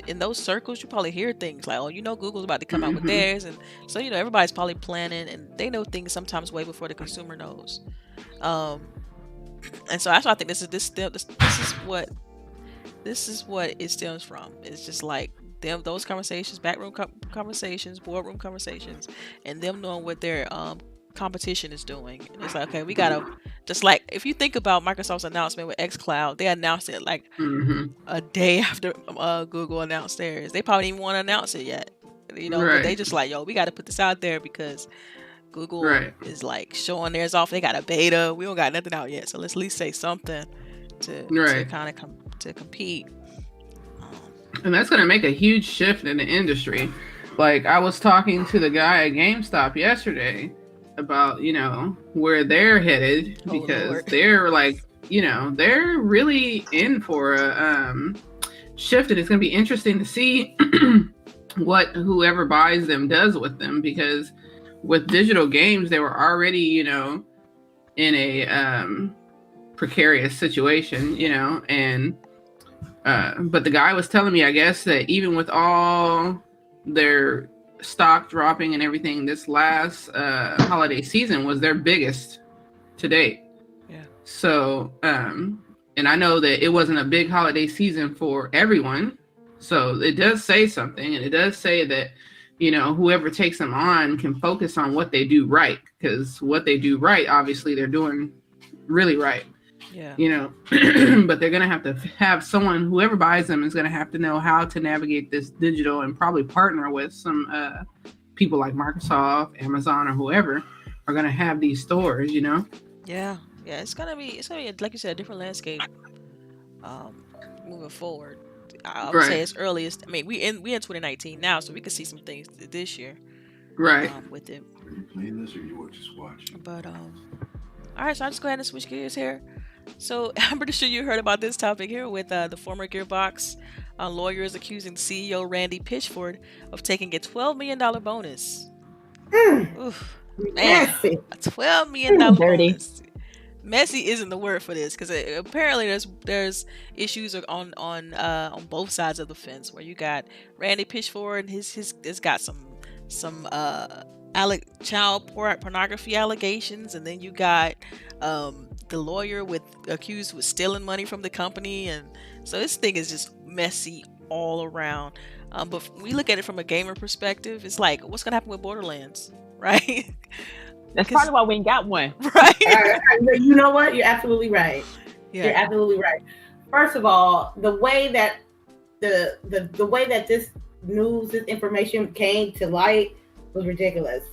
in those circles you probably hear things like, Google's about to come out with theirs, and so everybody's probably planning, and they know things sometimes way before the consumer knows. And so that's why I think this is what it stems from. It's just like those conversations, backroom conversations, boardroom conversations, and them knowing what their competition is doing. It's like, okay, we gotta, just like if you think about Microsoft's announcement with xCloud, they announced it like a day after Google announced theirs. They probably didn't want to announce it yet, but they just like, we got to put this out there because Google is like showing theirs off. They got a beta. We don't got nothing out yet, so let's at least say something to kind of to compete. And that's going to make a huge shift in the industry. Like I was talking to the guy at GameStop yesterday about where they're headed, because they're like they're really in for a shift, and it's going to be interesting to see what whoever buys them does with them, because with digital games they were already in a precarious situation, and but the guy was telling me, I guess, that even with all their stock dropping and everything, this last holiday season was their biggest to date. So and I know that it wasn't a big holiday season for everyone, so it does say something, and it does say that whoever takes them on can focus on what they do right, because what they do right, obviously they're doing really right. But they're gonna have to have someone, whoever buys them is gonna have to know how to navigate this digital, and probably partner with some people like Microsoft, Amazon, or whoever are gonna have these stores. Yeah, it's gonna be like you said, a different landscape moving forward. I would say it's earliest. I mean, we in 2019 now, so we could see some things this year, with it. Are you playing this, or you were just watching? But all right, so I'll just go ahead and switch gears here. So I'm pretty sure you heard about this topic here with the former Gearbox lawyers accusing CEO Randy Pitchford of taking a $12 million bonus. Oof, man, a $12 million bonus. messy isn't the word for this, because apparently there's issues on both sides of the fence, where you got Randy Pitchford and his it's got some child pornography allegations, and then you got the lawyer accused with stealing money from the company, and so this thing is just messy all around. But we look at it from a gamer perspective. It's like, what's gonna happen with Borderlands, right? That's probably why we ain't got one. Right. You know what? You're absolutely right. Yeah. You're absolutely right. First of all, the way that the way that this information came to light was ridiculous.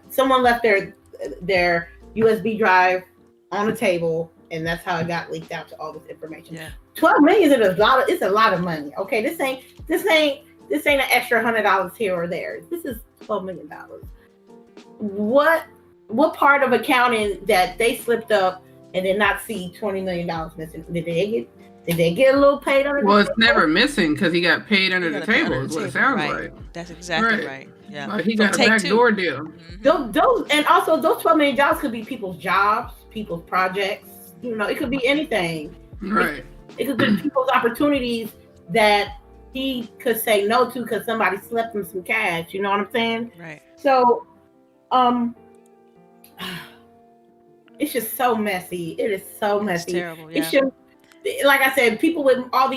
Someone left their USB drive on the table, and that's how it got leaked out to all this information. Yeah. 12 million is a lot of money. Okay, this ain't an extra $100 here or there. This is $12 million. What part of accounting that they slipped up and did not see $20 million missing? Did they get a little paid under the table? Well, it's never missing because he got paid under the table, is what it sounds right. like. That's exactly right. Yeah. Like he got a backdoor deal. Mm-hmm. Those $12 million could be people's jobs, people's projects. You know, it could be anything. Right. It could be people's opportunities that he could say no to because somebody slept him some cash. You know what I'm saying? Right. So, it's just so messy. It is so messy. It's terrible. Yeah. It should, like I said, people with all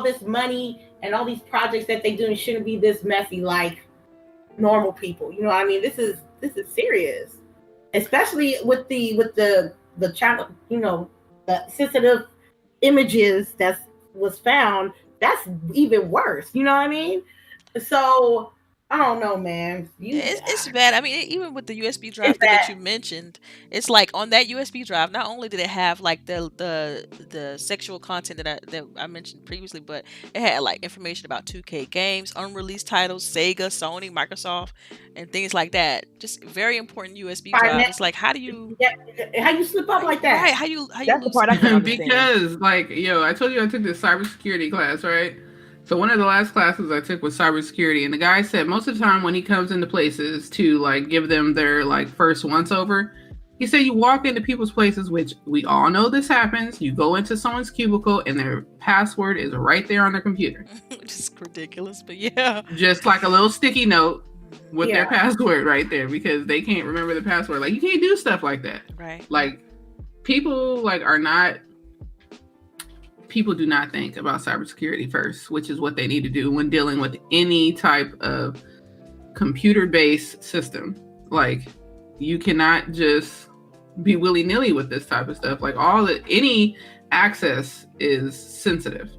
this money and all these projects that they do shouldn't be this messy like normal people. You know what I mean? This is serious, especially with the child. You know, the sensitive images that was found. That's even worse. You know what I mean? So I don't know, man. It's bad. I mean, even with the USB drive that you mentioned, it's like on that USB drive, not only did it have like the sexual content that I mentioned previously, but it had like information about 2K games, unreleased titles, Sega, Sony, Microsoft, and things like that. Just very important USB drive. It's like, how you slip up like that? Right? How you That's the part I can understand. Because like, I told you I took this cybersecurity class, right? So one of the last classes I took was cybersecurity, and the guy said most of the time when he comes into places to like give them their like first once over, he said you walk into people's places, which we all know this happens. You go into someone's cubicle and their password is right there on their computer. Which is ridiculous, but yeah. Just like a little sticky note with their password right there because they can't remember the password. Like you can't do stuff like that. Right. Like people people do not think about cybersecurity first, which is what they need to do when dealing with any type of computer-based system. Like, you cannot just be willy-nilly with this type of stuff. Like, any access is sensitive.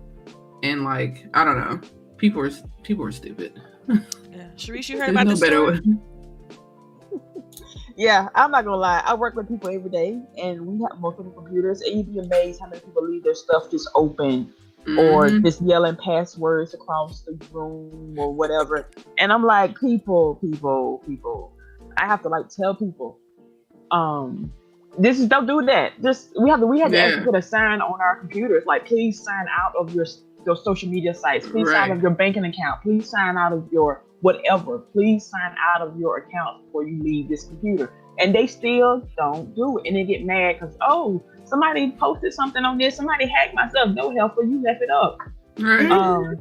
And like, I don't know. People are stupid. Yeah. Charisse, you heard about this story? Yeah, I'm not gonna lie. I work with people every day, and we have multiple computers, and you'd be amazed how many people leave their stuff just open, or just yelling passwords across the room or whatever. And I'm like, people. I have to like tell people, don't do that. We have to actually put a sign on our computers, like please sign out of your social media sites. Please sign out of your banking account. Please sign out of your whatever. Please sign out of your account before you leave this computer. And they still don't do it. And they get mad because, somebody posted something on this. Somebody hacked my stuff. No help, or you left it up. Right.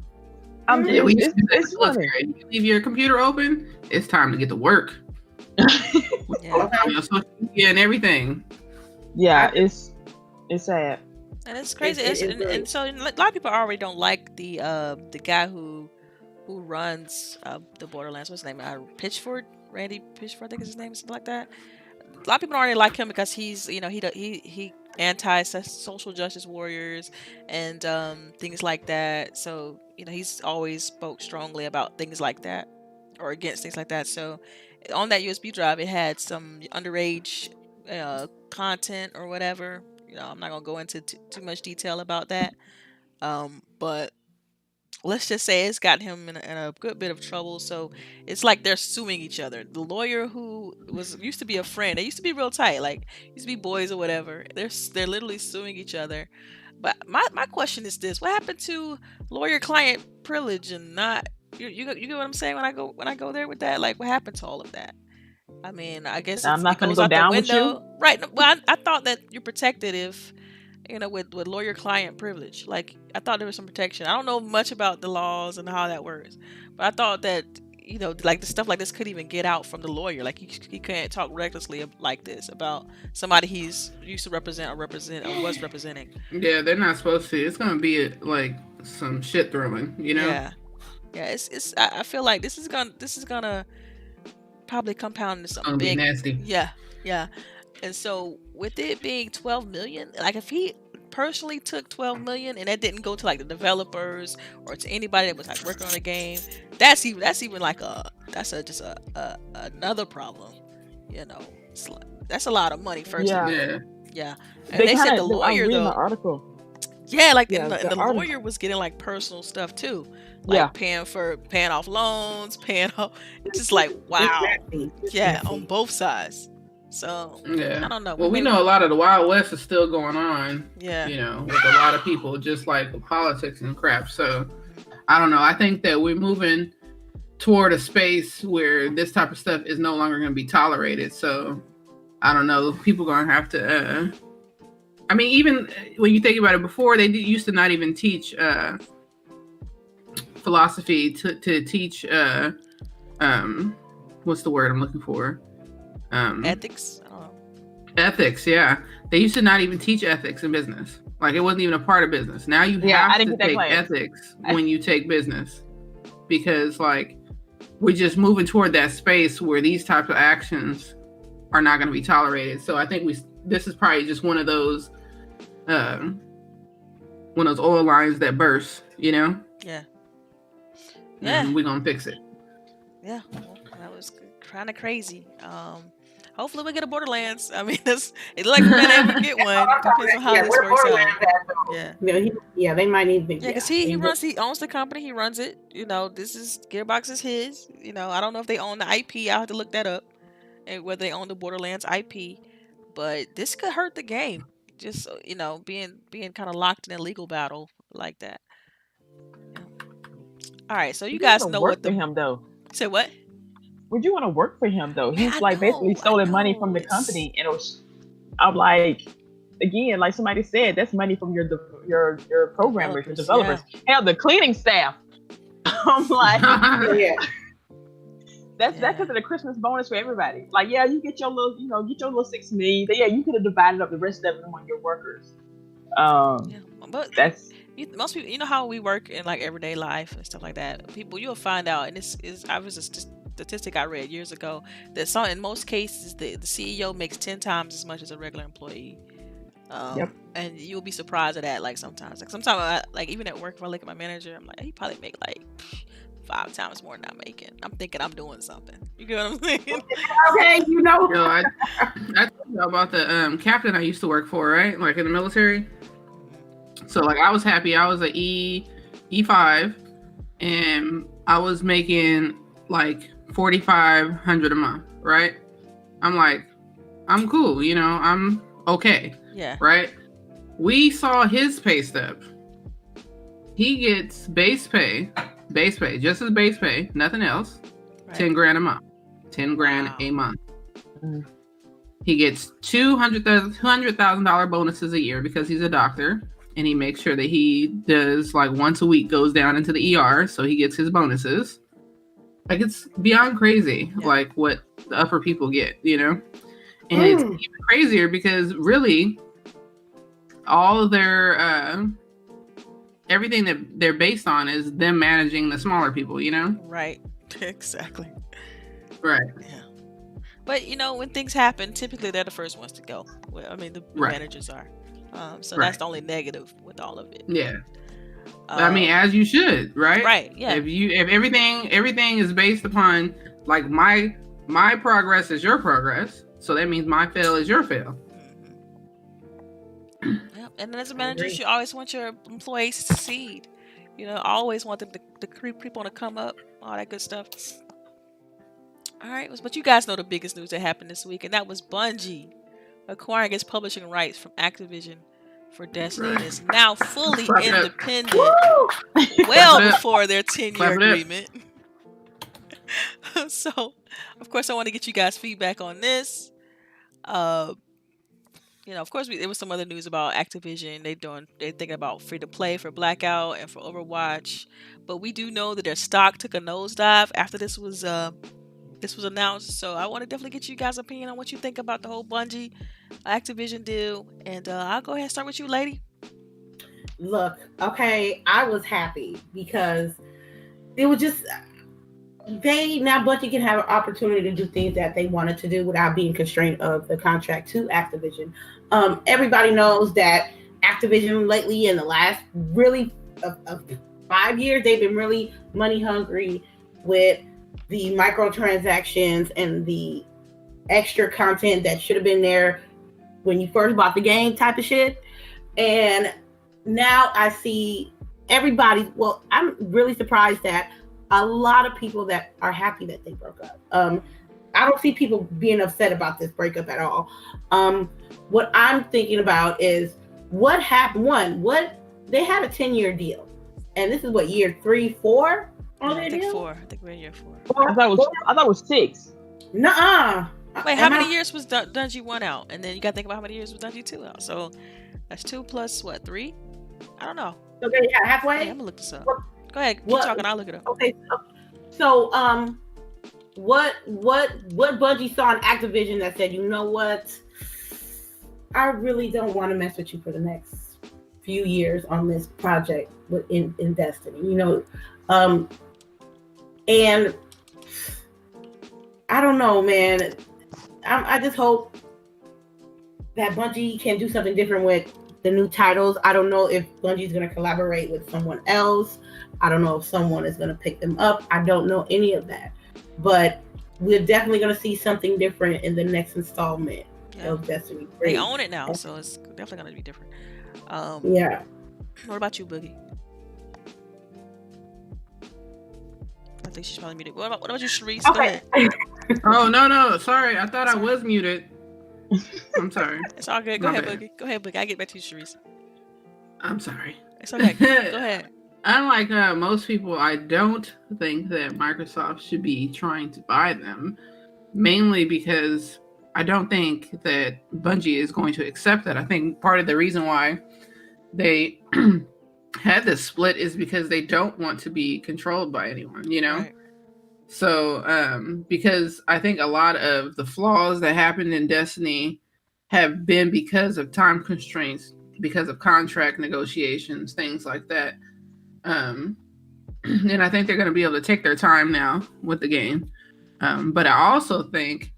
It's funny. You leave your computer open, it's time to get to work. Social media and everything. Yeah, it's sad. And it's crazy. And so a lot of people already don't like the guy who runs the Borderlands. What's his name? Randy Pitchford, I think is his name, something like that. A lot of people don't already like him because he's, he anti-social justice warriors and things like that. So, he's always spoke strongly about things like that or against things like that. So on that USB drive, it had some underage content or whatever. I'm not going to go into too much detail about that. But let's just say it's got him in a good bit of trouble. So it's like they're suing each other. The lawyer who used to be a friend, they used to be real tight, like used to be boys or whatever. They're literally suing each other. But my question is this: what happened to lawyer-client privilege and not you get what I'm saying when I go there with that? Like, what happened to all of that? I mean, I guess I'm not it gonna goes go out the down with you. window, right? Well, I thought that you're protected if with lawyer-client privilege. Like, I thought there was some protection. I don't know much about the laws and how that works, but I thought that like the stuff like this could even get out from the lawyer. Like, he can't talk recklessly like this about somebody he's used to represent or was representing. Yeah, they're not supposed to. It's gonna be like some shit throwing, Yeah. It's. I feel like this is gonna probably compound into something big. Nasty. Yeah. And so with it being 12 million, like if he personally took 12 million and that didn't go to like the developers or to anybody that was like working on the game, that's even like just another problem. That's a lot of money. First of all. Yeah. And they said the lawyer though. The article. Yeah, like the lawyer was getting like personal stuff too, like paying off loans, It's just like wow, on both sides. So I don't know. Well, we know a lot of the Wild West is still going on. Yeah, with a lot of people, just like the politics and crap. So I don't know. I think that we're moving toward a space where this type of stuff is no longer going to be tolerated. So I don't know. People are going to have to. I mean, even when you think about it, before they used to not even teach philosophy to teach what's the word I'm looking for? Ethics. I don't know. Ethics, yeah. They used to not even teach ethics in business. Like it wasn't even a part of business. Now you have to take ethics when you take business, because like we're just moving toward that space where these types of actions are not going to be tolerated. So I think this is probably just one of those oil lines that burst, Yeah. And we're gonna fix it. Yeah, well, that was kind of crazy. Hopefully we get a Borderlands. I mean, it like we may never get one. Depends on how this works out. Yeah, they might need. Yeah, because he owns the company. He runs it. Gearbox is his. I don't know if they own the IP. I'll have to look that up, and whether they own the Borderlands IP. But this could hurt the game. Just being kind of locked in a legal battle like that. All right, so you guys know what for him though. Say what? Would you want to work for him though? He's basically stolen money from the company, and I'm like, again, like somebody said, that's money from your programmers, your developers. Yeah. Hell, the cleaning staff. I'm like, That's the Christmas bonus for everybody. Like, yeah, you get your little 6 million. But yeah, you could have divided up the rest of it among your workers. But that's most people. You know how we work in like everyday life and stuff like that. People, you'll find out, and I was a statistic I read years ago that in most cases the CEO makes 10 times as much as a regular employee. And you'll be surprised at that. Like sometimes even at work, if I look at my manager, I'm like, he probably make like 5 times more than I'm making. I'm thinking I'm doing something. You get what I'm saying? Okay, I told you about the captain I used to work for, right? Like in the military. So like I was happy. I was an E5, and I was making like $4,500 a month, right? I'm like, I'm cool, I'm okay. Yeah. Right? We saw his pay stub. He gets base pay, just as base pay, nothing else. Right. $10,000 a month. $10,000 a month. Mm-hmm. He gets $200,000 bonuses a year because he's a doctor, and he makes sure that he does like once a week goes down into the ER, so he gets his bonuses. Like it's beyond crazy, like what the upper people get, And it's even crazier because really, all of their everything that they're based on is them managing the smaller people, Right. Exactly. Right. Yeah. But when things happen, typically they're the first ones to go. Well, I mean, the managers are. So that's the only negative with all of it. Yeah. I mean, as you should, right? Right. Yeah. If everything is based upon like my progress is your progress, so that means my fail is your fail. Yep. And then as a manager, you always want your employees to succeed. Always want them to creep on to come up, all that good stuff. All right, but you guys know the biggest news that happened this week, and that was Bungie acquiring its publishing rights from Activision for Destiny, and is now fully independent, well before their 10-year agreement. So, of course, I want to get you guys feedback on this. Uh, of course, there was some other news about Activision. They're thinking about free to play for Blackout and for Overwatch, but we do know that their stock took a nosedive after this was announced. So I want to definitely get you guys' opinion on what you think about the whole Bungie Activision deal. And I'll go ahead and start with you, lady. Look, okay, I was happy because it was just now Bungie can have an opportunity to do things that they wanted to do without being constrained of the contract to Activision. Everybody knows that Activision lately, in the last really 5 years, they've been really money hungry with the microtransactions and the extra content that should have been there when you first bought the game type of shit. And now I see everybody. Well, I'm really surprised that a lot of people that are happy that they broke up. I don't see people being upset about this breakup at all. What I'm thinking about is what happened. They had a 10-year deal, and this is what, year 3, 4 on their deal? 4. I think we're in year 4. I thought it was 6. Nuh-uh. Wait, how many years was Dungeon 1 out? And then you got to think about how many years was Dungeon 2 out. So that's 2 plus what, 3? I don't know. Okay, yeah, halfway. Hey, I'm gonna look this up. Go ahead, keep talking. I'll look it up. Okay, so what Bungie saw in Activision that said, you know what, I really don't want to mess with you for the next few years on this project in Destiny, and I don't know, man. I just hope that Bungie can do something different with the new titles. I don't know if Bungie's going to collaborate with someone else. I don't know if someone is going to pick them up. I don't know any of that. But we're definitely going to see something different in the next installment of Destiny 3. They own it now, so it's definitely going to be different. Yeah. What about you, Boogie? I think she's probably muted. What about you, Chareece? Okay. Oh, no. Sorry. I thought I was muted. I'm sorry. It's all good. Go ahead, Boogie. I'll get back to you, Chareece. I'm sorry. It's okay. Go ahead. Unlike most people, I don't think that Microsoft should be trying to buy them, mainly because I don't think that Bungie is going to accept that. I think part of the reason why they had this split is because they don't want to be controlled by anyone, Right. So, because I think a lot of the flaws that happened in Destiny have been because of time constraints, because of contract negotiations, things like that. And I think they're going to be able to take their time now with the game. But I also think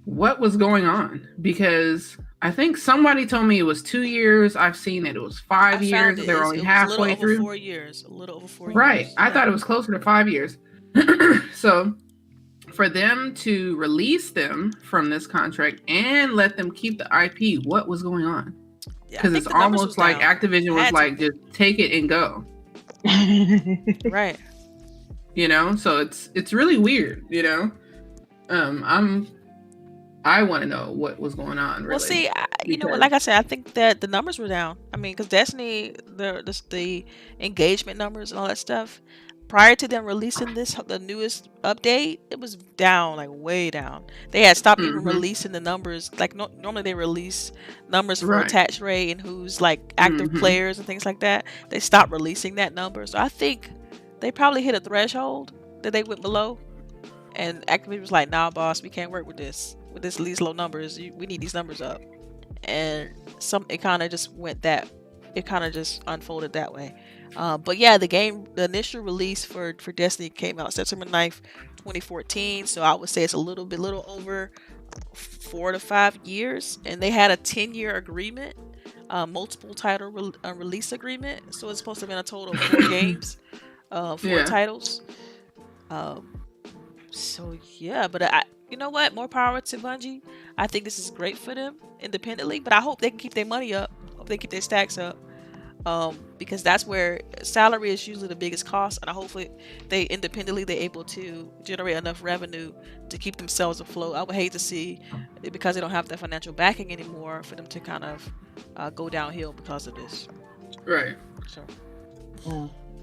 what was going on, because I think somebody told me it was 2 years. I've seen it. It was 5 years. They're only halfway through. A little over 4 years. Right. I thought it was closer to 5 years. So for them to release them from this contract and let them keep the IP, what was going on? Because it's almost like Activision was like, just take it and go. Right. So it's really weird, I want to know what was going on, really. Well, see, like I said, I think that the numbers were down. I mean, because Destiny, the engagement numbers and all that stuff, prior to them releasing the newest update, it was down, like way down. They had stopped even releasing the numbers. Like normally they release numbers for attach rate and who's like active players and things like that. They stopped releasing that number. So I think they probably hit a threshold that they went below. And Activision was like, nah, boss, we can't work with these low numbers. We need these numbers up. And it kind of just unfolded that way. But yeah, the initial release for Destiny came out September 9th, 2014. So I would say it's a little over 4 to 5 years. And they had a 10-year agreement, multiple title release agreement. So it's supposed to have been a total of 4 games, 4 titles. So yeah, but you know what? More power to Bungie. I think this is great for them independently, but I hope they can keep their money up. Hope they keep their stacks up. Because that's where salary is usually the biggest cost, and hopefully they're able to generate enough revenue to keep themselves afloat. I would hate to see it, because they don't have that financial backing anymore, for them to kind of go downhill because of this. Right. So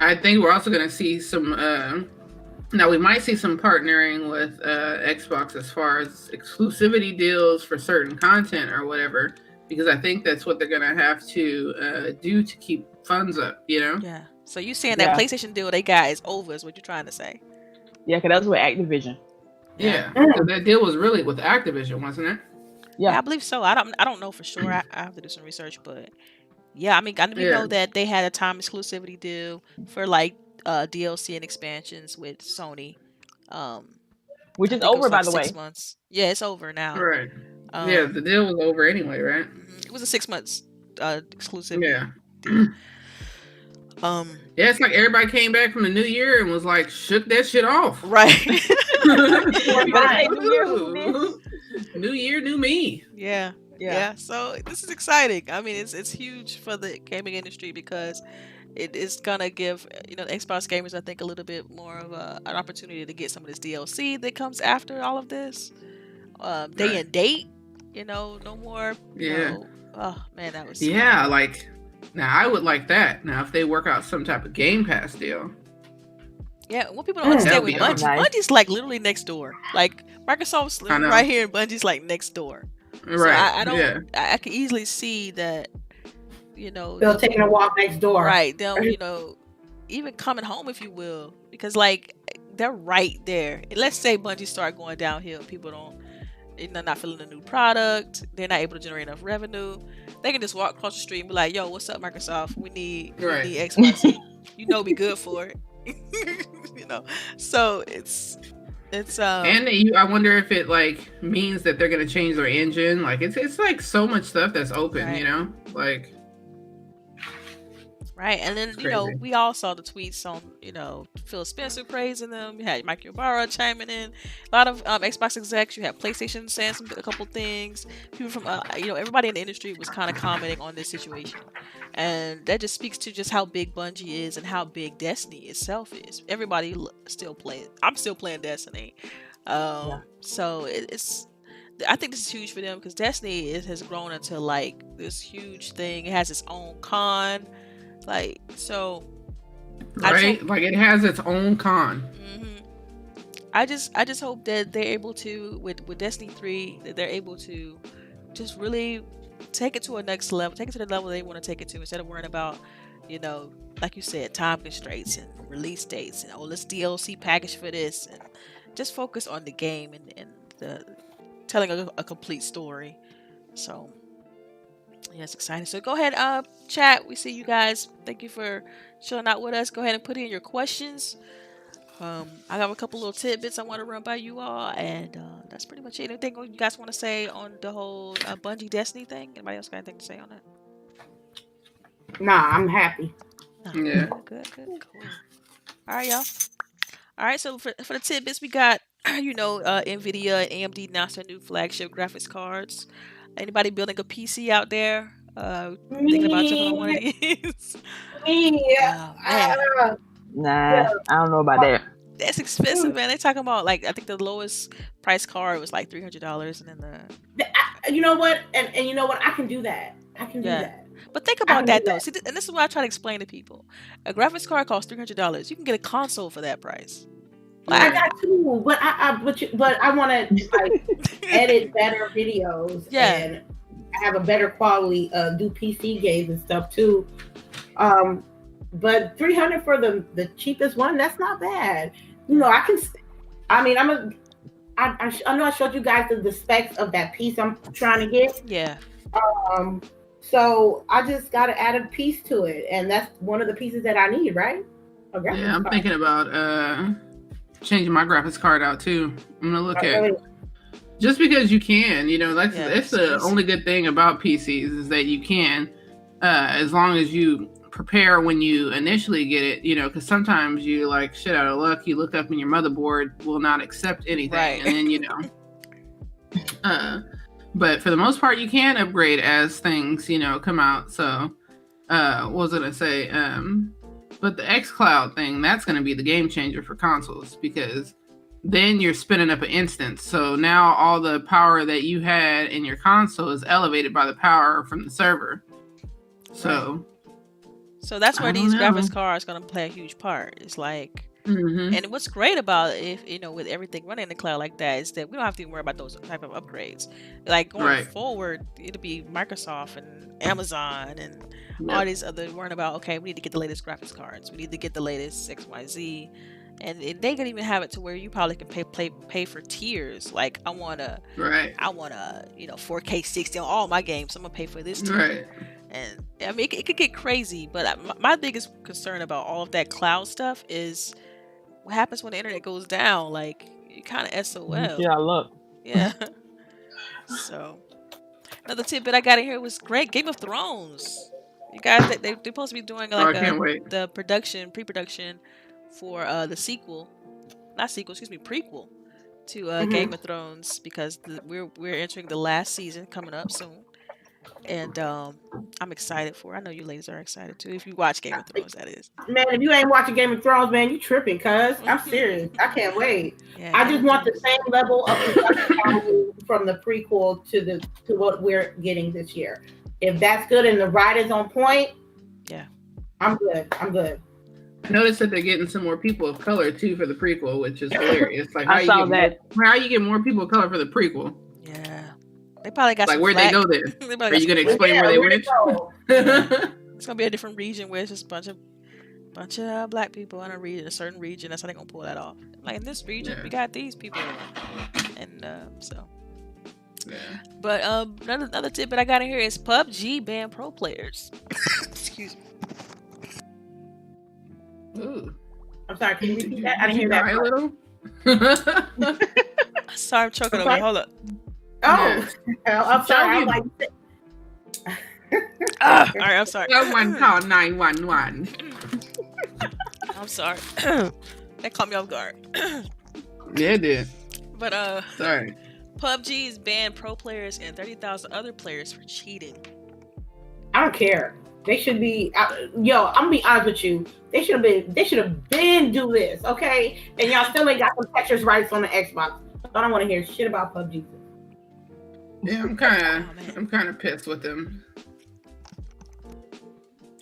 I think we're also going to see some Now we might see some partnering with Xbox as far as exclusivity deals for certain content or whatever, because I think that's what they're gonna have to do to keep funds up. You know? Yeah. So you saying that PlayStation deal they got is over? Is what you're trying to say? Yeah, because that's with Activision. Yeah. So that deal was really with Activision, wasn't it? Yeah, I believe so. I don't know for sure. I have to do some research, but yeah, I mean, we know that they had a time exclusivity deal for like DLC and expansions with Sony. Which is over, by the way. 6 months. Yeah, it's over now. Right. Yeah, the deal was over anyway, right? It was a 6 months exclusivity. Yeah. Deal. Yeah, it's like everybody came back from the new year and was like, shook that shit off. Right. New year, new me. Yeah. So this is exciting. I mean, it's huge for the gaming industry because it is gonna give Xbox gamers, I think, a little bit more of an opportunity to get some of this DLC that comes after all of this. Day and date, no more. Yeah. Oh man, that was. Yeah, like now I would like that. Now if they work out some type of Game Pass deal. Yeah, what people don't understand with Bungie, Bungie's like literally next door. Like Microsoft's right here, and Bungie's like next door. Right. So I don't. Yeah. I can easily see that. They'll taking a walk next door. Right. They'll even coming home, if you will, because like they're right there. And let's say Bungie start going downhill, people they're not feeling the new product. They're not able to generate enough revenue. They can just walk across the street and be like, "Yo, what's up, Microsoft? We need XYZ. Be good for it." So it's and I wonder if it like means that they're gonna change their engine. Like it's like so much stuff that's open, like. Right, and then we all saw the tweets on Phil Spencer praising them. You had Mike Ybarra chiming in. A lot of Xbox execs. You had PlayStation saying a couple things. People from everybody in the industry was kind of commenting on this situation, and that just speaks to just how big Bungie is and how big Destiny itself is. Everybody still playing. I'm still playing Destiny, so it's. I think this is huge for them because Destiny has grown into like this huge thing. It has its own con. Like so, right? Like it has its own con. I just hope that they're able to with Destiny 3 that they're able to just really take it to a next level, take it to the level they want to take it to instead of worrying about like you said, time constraints and release dates and this DLC package for this, and just focus on the game and the telling a complete story. So. Yeah, it's exciting. So go ahead, chat. We see you guys. Thank you for chilling out with us. Go ahead and put in your questions. I got a couple little tidbits I want to run by you all, and that's pretty much it. Anything you guys want to say on the whole Bungie Destiny thing? Anybody else got anything to say on that? Nah, I'm happy. Yeah. Good, cool. All right, y'all. All right, so for the tidbits, we got NVIDIA and AMD announced their new flagship graphics cards. Anybody building a PC out there? Thinking about jumping on one of these? Nah, I don't know about that. That's expensive, man. They're talking about like I think the lowest price card was like $300, and then you know what? And you know what? I can do that. I can do that. But think about that though. See, and this is what I try to explain to people. A graphics card costs $300. You can get a console for that price. I got two, but I want to like edit better videos and have a better quality. Do PC games and stuff too. But $300 for the cheapest one, that's not bad. I can. I mean, I know I showed you guys the specs of that piece I'm trying to get. Yeah. So I just got to add a piece to it, and that's one of the pieces that I need, right? Yeah, I'm thinking about changing my graphics card out too. I'm gonna look at just because you can, that's the only good thing about PCs is that you can, as long as you prepare when you initially get it, because sometimes you like shit out of luck. You look up and your motherboard will not accept anything, and then but for the most part, you can upgrade as things come out. So, what was I gonna say? But the xCloud thing, that's going to be the game changer for consoles because then you're spinning up an instance. So now all the power that you had in your console is elevated by the power from the server. So that's where these graphics cards are going to play a huge part. It's like And what's great about it, if with everything running in the cloud like that, is that we don't have to worry about those type of upgrades. Like going forward, it'll be Microsoft and Amazon and all these other worrying about. Okay, we need to get the latest graphics cards. We need to get the latest XYZ. And they can even have it to where you probably can pay for tiers. Like I want a 4K 60 on all my games. So I'm gonna pay for this tier. And I mean, it could get crazy. But my biggest concern about all of that cloud stuff is what happens when the internet goes down. Like you kind of SOL. Yeah, look. Yeah. So another tidbit I got in here was great Game of Thrones. You guys, they're supposed to be doing like the pre-production for the prequel to Game of Thrones, because we're entering the last season coming up soon, and I'm excited for it. I know you ladies are excited too. If you watch Game of Thrones, that is. Man, if you ain't watching Game of Thrones, man, you tripping, cuz. I'm serious. I can't wait. Yeah, I just want the same level of value from the prequel to what we're getting this year. If that's good and the ride is on point, yeah, I'm good. I noticed that they're getting some more people of color too for the prequel, which is hilarious. Like I saw that. How you get more people of color for the prequel? Yeah, they probably got like where'd they go then? Are you gonna explain where they went? It's gonna be a different region where it's just a bunch of black people in a certain region. That's how they're gonna pull that off. Like in this region, we got these people, and so. Yeah. But another tidbit I got in here is PUBG banned pro players. Excuse me. Ooh. I'm sorry, can you repeat that? I didn't hear that. A little? Sorry, I'm choking over. Hold up. Oh, I'm sorry. I'm like, all right, I'm sorry. Someone call 911. I'm sorry. That caught me off guard. Yeah, it did. But sorry. PUBG's banned pro players and 30,000 other players for cheating. I don't care. They should be. I'm gonna be honest with you. They should have been do this, okay? And y'all still ain't got some Tetris rights on the Xbox. I don't want to hear shit about PUBG. Yeah, I'm kind of pissed with them.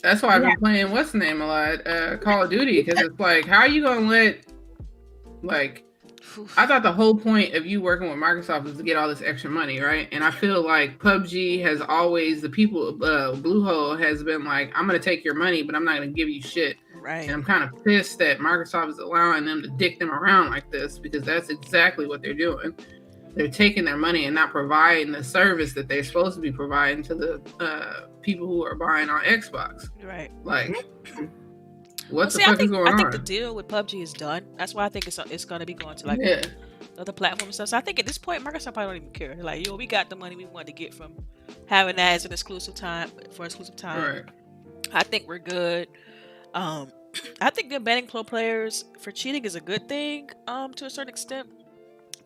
That's why I've been playing what's the name a lot, Call of Duty, because it's like, how are you gonna let I thought the whole point of you working with Microsoft was to get all this extra money, right? And I feel like PUBG has always, the people, Bluehole has been like, I'm going to take your money, but I'm not going to give you shit. Right. And I'm kind of pissed that Microsoft is allowing them to dick them around like this, because that's exactly what they're doing. They're taking their money and not providing the service that they're supposed to be providing to the people who are buying on Xbox. Right. Like... What the fuck is going on? I think the deal with PUBG is done. That's why I think it's going to be going to like other platforms and stuff. So I think at this point, Microsoft probably don't even care. They're like, we got the money we wanted to get from having that as an exclusive time. Right. I think we're good. I think the banning pro players for cheating is a good thing to a certain extent.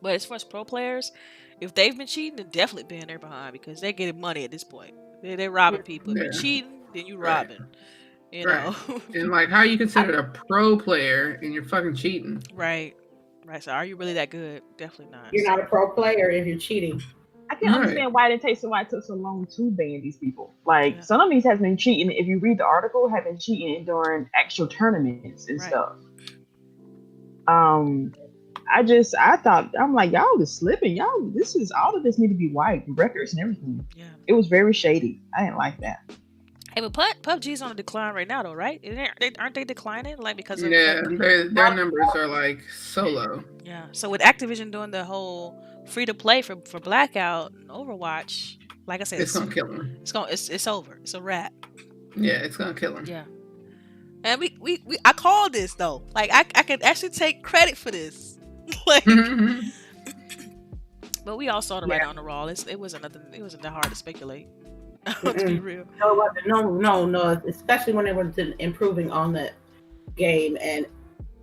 But as far as pro players, if they've been cheating, then definitely ban their behind, because they're getting money at this point. They're robbing people. If you're cheating, then you robbing. Right. You know, and like, how you considered a pro player and you're fucking cheating? Right. So are you really that good? Definitely not. You're not a pro player if you're cheating. I can't understand why it took so long to ban these people. Like, some of these have been cheating. If you read the article, have been cheating during actual tournaments and stuff. I'm like, y'all is slipping. Y'all, all of this need to be wiped, records and everything. Yeah. It was very shady. I didn't like that. Hey, but PUBG's on a decline right now, though, right? Aren't they declining? Like, because of their numbers are like so low. Yeah. So with Activision doing the whole free to play for Blackout and Overwatch, like I said, it's gonna kill them. It's over. It's a wrap. Yeah, it's gonna kill them. Yeah. And I called this though. Like I could actually take credit for this. Like. But we all saw the writing on the wall. It wasn't nothing. It wasn't that hard to speculate. To be real. No. Especially when they were improving on the game and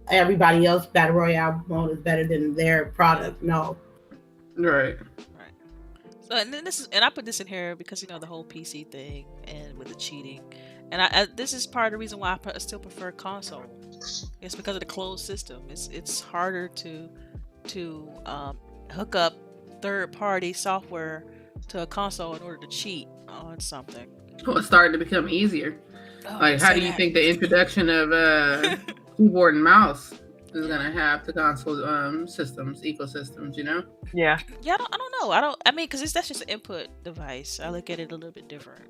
everybody else Battle Royale mode is better than their product. No. Right. So and then I put this in here because the whole PC thing and with the cheating, and this is part of the reason why I still prefer console. It's because of the closed system. It's harder to hook up third-party software to a console in order to cheat on something. Well, it's starting to become easier. How do you think the introduction of keyboard and mouse is gonna have the console systems, ecosystems, you know? Yeah. Yeah, I don't know. I mean, because that's just an input device. I look at it a little bit different.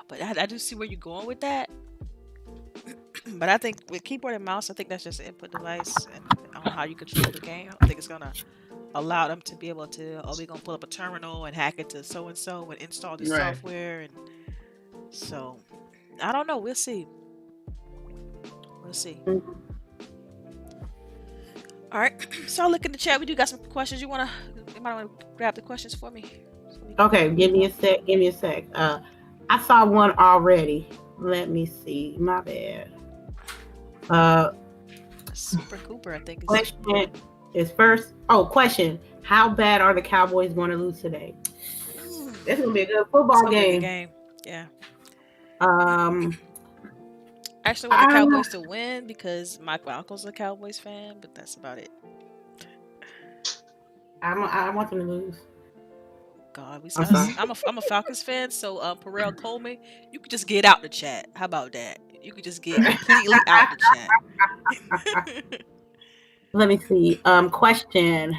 But I do see where you're going with that. But I think with keyboard and mouse, I think that's just an input device, and on how you control the game. I think it's gonna allow them to be able to. Oh, we're gonna pull up a terminal and hack into so and install the Right. software, and so I don't know. We'll see. We'll see. All right. So I'll look in the chat. We do got some questions. You might want to grab the questions for me. Okay, give me a sec. I saw one already. Let me see. My bad. Super Cooper, I think. Question is first. Oh, question. How bad are the Cowboys going to lose today? This is going to be a good football game. Yeah. Actually, I want the Cowboys to win because my uncle's a Cowboys fan, but that's about it. I want them to lose. God, I'm a Falcons fan, so Perel told me you could just get out the chat. How about that? You could just get completely out the chat. Let me see. Question.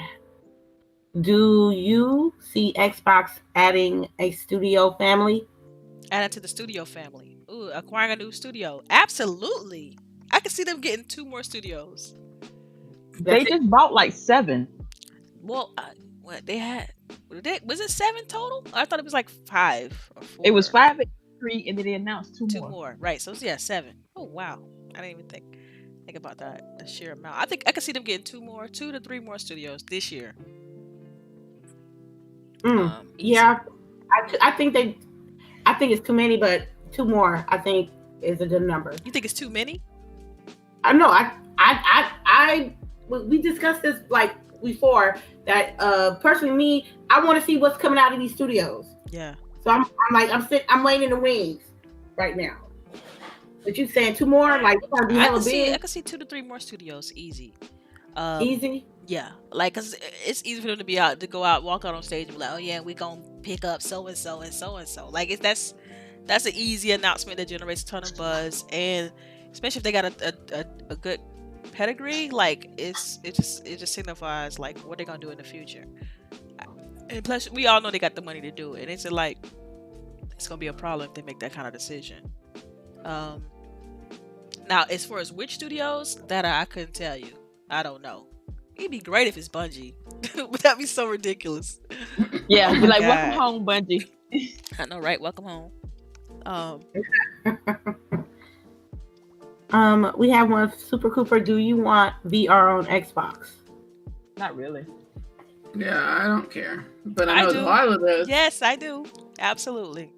Do you see Xbox adding a studio family? Add it to the studio family. Ooh, acquiring a new studio. Absolutely. I can see them getting 2 more studios. They just bought like 7. Well, what they had? Was it 7 total? I thought it was like 5 or 4. It was 5 and 3, and then they announced 2 more. 2 more, right? So yeah, 7. Oh wow, I didn't even think about that. The sheer amount. I think I could see them getting 2 to 3 more studios this year. Yeah, I think it's too many, but 2 more I think is a good number. You think it's too many? I know. We discussed this like before that. Personally, me, I want to see what's coming out of these studios. Yeah. So I'm waiting in the wings right now. But you saying 2 more? Like I could see 2 to 3 more studios easy. Easy. Yeah, like, cause it's easy for them to go out, walk out on stage and be like, oh yeah, we gonna pick up so and so and so and so. Like that's an easy announcement that generates a ton of buzz, and especially if they got a good pedigree, like it just signifies like what they're gonna do in the future. And plus, we all know they got the money to do it. And it's like it's gonna be a problem if they make that kind of decision. Now, as far as which studios, that I couldn't tell you. I don't know. It'd be great if it's Bungie. But that'd be so ridiculous. Yeah, be like, welcome home, Bungie. I know, right? Welcome home. We have one. Super Cooper, do you want VR on Xbox? Not really. Yeah, I don't care. But I know Delilah does. Yes, I do. Absolutely.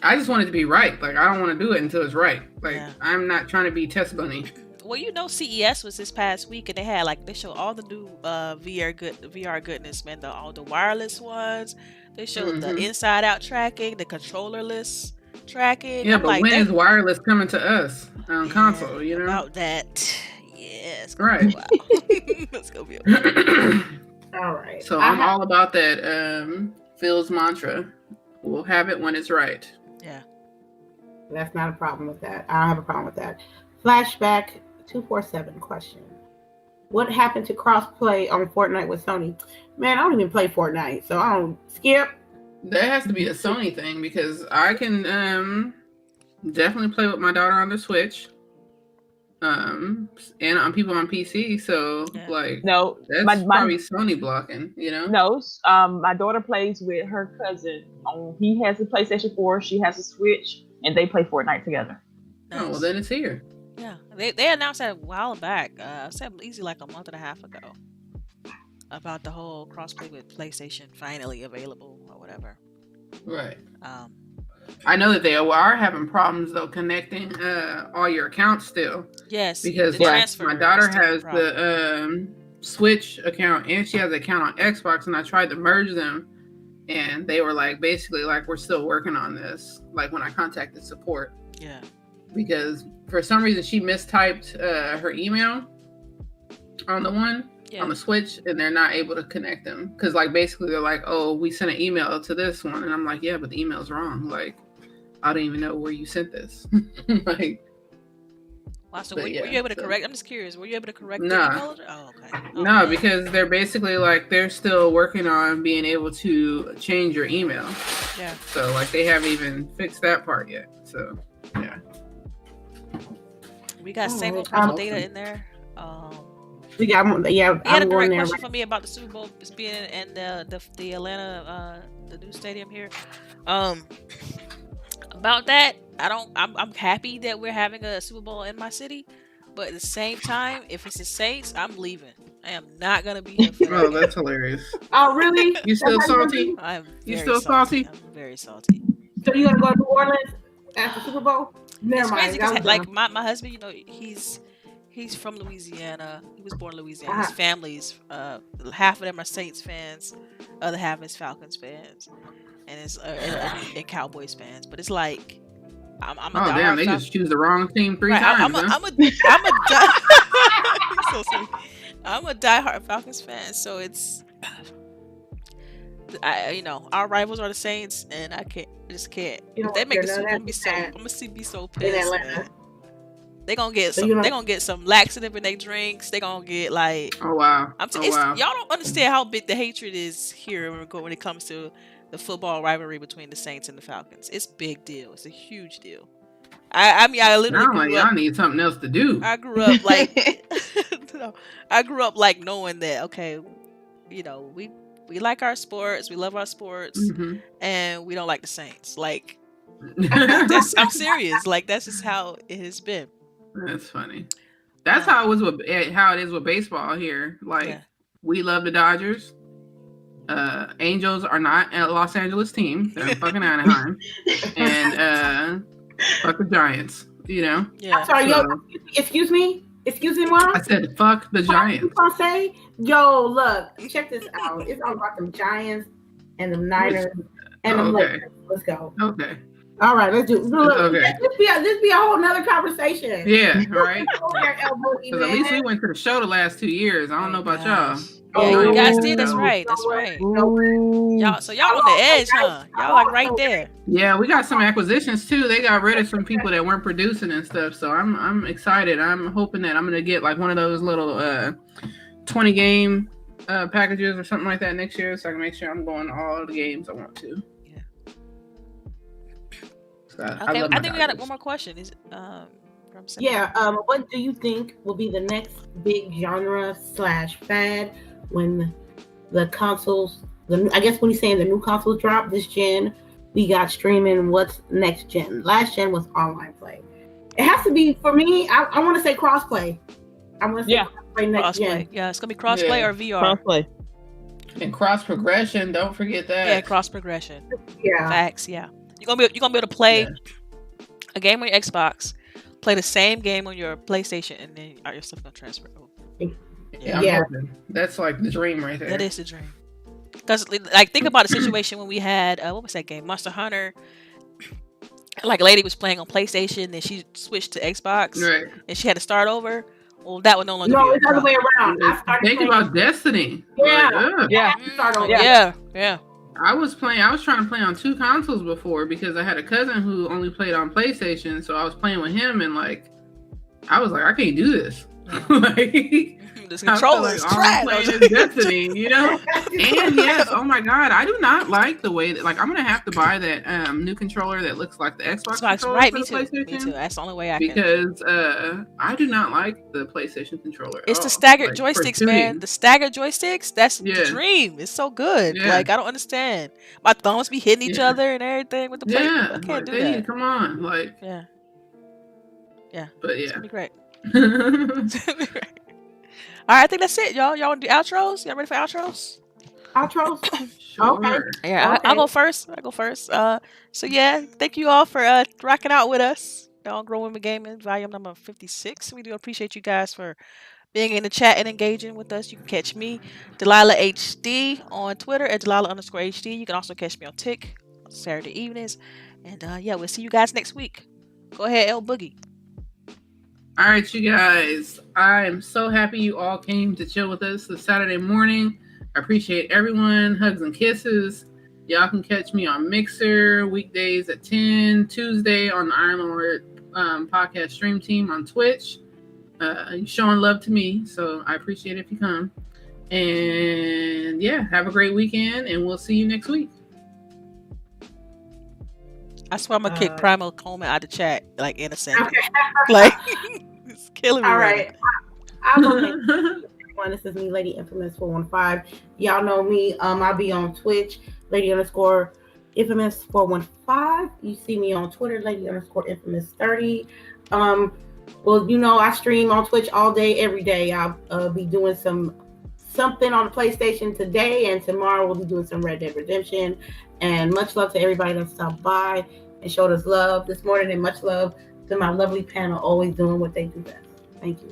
I just want it to be right. Like, I don't want to do it until it's right. Like, Yeah. I'm not trying to be test bunny. Well, you know, CES was this past week, and they showed all the new VR goodness, man. All the wireless ones. They showed the inside out tracking, the controllerless tracking. Yeah, I'm but like, when is wireless coming to us on console? You know about that. Yes. Right. Wow. That's gonna be okay. All right. So I'm all about that. Phil's mantra. We'll have it when it's right. Yeah. That's not a problem with that. I don't have a problem with that. Flashback 247 question. What happened to crossplay on Fortnite with Sony? Man, I don't even play Fortnite, so I don't skip. That has to be a Sony thing because I can definitely play with my daughter on the Switch. And on people on PC, so like no, that's probably Sony blocking, you know? No, my daughter plays with her cousin. He has a PlayStation 4, she has a Switch, and they play Fortnite together. Nice. Oh, well then it's here. Yeah, they announced that a while back. I said easy like a month and a half ago about the whole crossplay with PlayStation finally available or whatever. Right. I know that they are having problems though connecting all your accounts still. Yes, because my daughter has the Switch account and she has an account on Xbox, and I tried to merge them, and they were like basically like we're still working on this. Like when I contacted support. Yeah. Because for some reason she mistyped her email on the one. Yeah. On the Switch, and they're not able to connect them because like basically they're like, oh, we sent an email to this one, and I'm like, yeah, but the email's wrong. Like I don't even know where you sent this. Like, well, So But were yeah, you able to so- correct? I'm just curious. Were you able to correct the Nah. email address? Oh, okay. Oh, No, man. because they're basically like they're still working on being able to change your email. Yeah. So like they haven't even fixed that part yet. So yeah. We got same old Alright, data in there. We got, yeah, He had a I'm going direct there. question for me about the Super Bowl being in the Atlanta the new stadium here. About that, I'm happy that we're having a Super Bowl in my city, but at the same time, if it's the Saints, I'm leaving. I am not gonna be here for Oh, that. that's hilarious. Oh, really? You still That's how salty? do? I'm You very still salty? I'm very salty. So you gonna go to New Orleans after Super Bowl? Never It's mind. crazy that because was like dumb. my husband, you know, he's from Louisiana. He was born in Louisiana. His Uh-huh. family's half of them are Saints fans, other half is Falcons fans, and it's and Cowboys fans. But it's like I'm a Oh damn, they just choose the wrong team three right, times. I'm a He's so sweet. I'm a diehard Falcons fan, so it's our rivals are the Saints, and I just can't. You know If they what, make the you're Super not Bowl, be so that I'm gonna be so in pissed. Atlanta. Man. They gonna get So some. you don't- They gonna get some laxative in their drinks. They gonna get like. Oh wow. Y'all don't understand how big the hatred is here when it comes to the football rivalry between the Saints and the Falcons. It's a big deal. It's a huge deal. I mean, I literally Sound like grew y'all up. need something else to do. I grew up like. No, I grew up like knowing that okay, we like our sports, we love our sports, Mhm. and we don't like the Saints. Like I'm serious. Like that's just how it has been. That's funny. That's how it was how it is with baseball here. Like Yeah. we love the Dodgers. Angels are not a Los Angeles team. They're in fucking Anaheim. And fuck the Giants. You know? Yeah. I'm sorry, So- yo. Excuse me, Mom. I said fuck the You Giants. gonna say, yo, look, check this out. It's all about them Giants and them Niners and them Okay. Lakers. Let's go. Okay. All right, let's do. Look, Okay. This be a whole nother conversation. Yeah, right. Over there, LBOOGIE, Because at least we man. went to the show the last 2 years. I don't know about y'all. Gosh. Yeah, you guys did. That's Oh. right. That's right. Ooh. Y'all on the edge, huh? Y'all like right there. Yeah, we got some acquisitions too. They got rid of some people that weren't producing and stuff. So I'm excited. I'm hoping that I'm gonna get like one of those little 20 game packages or something like that next year, so I can make sure I'm going to all the games I want to. Yeah. So Okay, love I my think we got Dodgers. one more question. Is from Sam. Yeah. What do you think will be the next big genre / fad when the consoles? I guess when he's saying the new consoles drop this gen, we got streaming. What's next gen? Last gen was online play. It has to be for me. I want to say crossplay. I want to say Yeah. crossplay next gen. Crossplay. Yeah, it's gonna be crossplay Yeah. or VR. Crossplay. And cross progression. Don't forget that. Yeah, cross progression. Yeah. Facts. Yeah, you're gonna be able to play Yeah. a game on your Xbox, play the same game on your PlayStation, and then your stuff gonna transfer over. Yeah, I'm Yeah. hoping. That's like the dream right there. That is the dream. Because like think about the situation when we had what was that game, Monster Hunter. Like a lady was playing on PlayStation, then she switched to Xbox, Right. and she had to start over. Well, that would no longer No, be a it's the other way around. I started Think playing- about Destiny. Yeah. Like, ugh. Yeah. I start over. Yeah. I was trying to play on 2 consoles before because I had a cousin who only played on PlayStation, so I was playing with him and I was like, I can't do this. Like, This I feel controller is like all I'm trash. playing is Destiny, you know? And yes, oh my god, I do not like the way that I'm gonna have to buy that new controller that looks like the Xbox controller right? for Me the too. PlayStation. Me too. That's the only way I can. Because I do not like the PlayStation controller. It's at the all. staggered Like, for joysticks, man. shooting. The staggered joysticks, that's the Yeah. dream. It's so good. Yeah. Like, I don't understand. My thumbs be hitting each Yeah. other and everything with the play. Yeah, I can't like, do they need to that. come on, like, Yeah. but It's yeah. gonna be great. It's gonna be great. All right, I think that's it, y'all. Y'all want to do outros? Y'all ready for outros? Outros. Sure. Okay. Yeah, Okay. I'll go first. So yeah, thank you all for rocking out with us. On Grown Women Gaming, volume number 56. We do appreciate you guys for being in the chat and engaging with us. You can catch me, Delilah HD, on Twitter at Delilah_HD. You can also catch me on Tik on Saturday evenings. And yeah, we'll see you guys next week. Go ahead, LBOOGIE. All right, you guys. I'm so happy you all came to chill with us this Saturday morning. I appreciate everyone. Hugs and kisses. Y'all can catch me on Mixer weekdays at 10, Tuesday on the Iron Lord podcast stream team on Twitch. You're showing love to me, so I appreciate it if you come. And yeah, have a great weekend, and we'll see you next week. I swear I'm gonna kick Primal Coleman out of the chat like in a second. Okay. Like it's killing me. All right right. I'll go next. Everyone, this is me, Lady Infamous 415. Y'all know me. I'll be on Twitch, Lady_Infamous 415. You see me on Twitter, Lady_Infamous 30. Well, you know, I stream on Twitch all day, every day. I'll be doing something on the PlayStation today, and tomorrow we'll be doing some Red Dead Redemption. And much love to everybody that stopped by and showed us love this morning, and much love to my lovely panel, always doing what they do best. Thank you.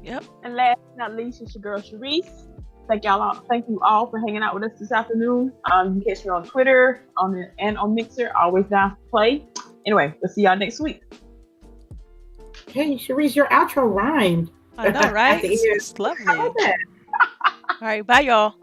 Yep. And last but not least, it's your girl CHAREECE. Thank you all for hanging out with us this afternoon. You can catch me on Twitter, and on Mixer. Always down to play. Anyway, we'll see y'all next week. Hey, CHAREECE, your outro rhymed. I know, right? It's lovely. All right, bye, y'all.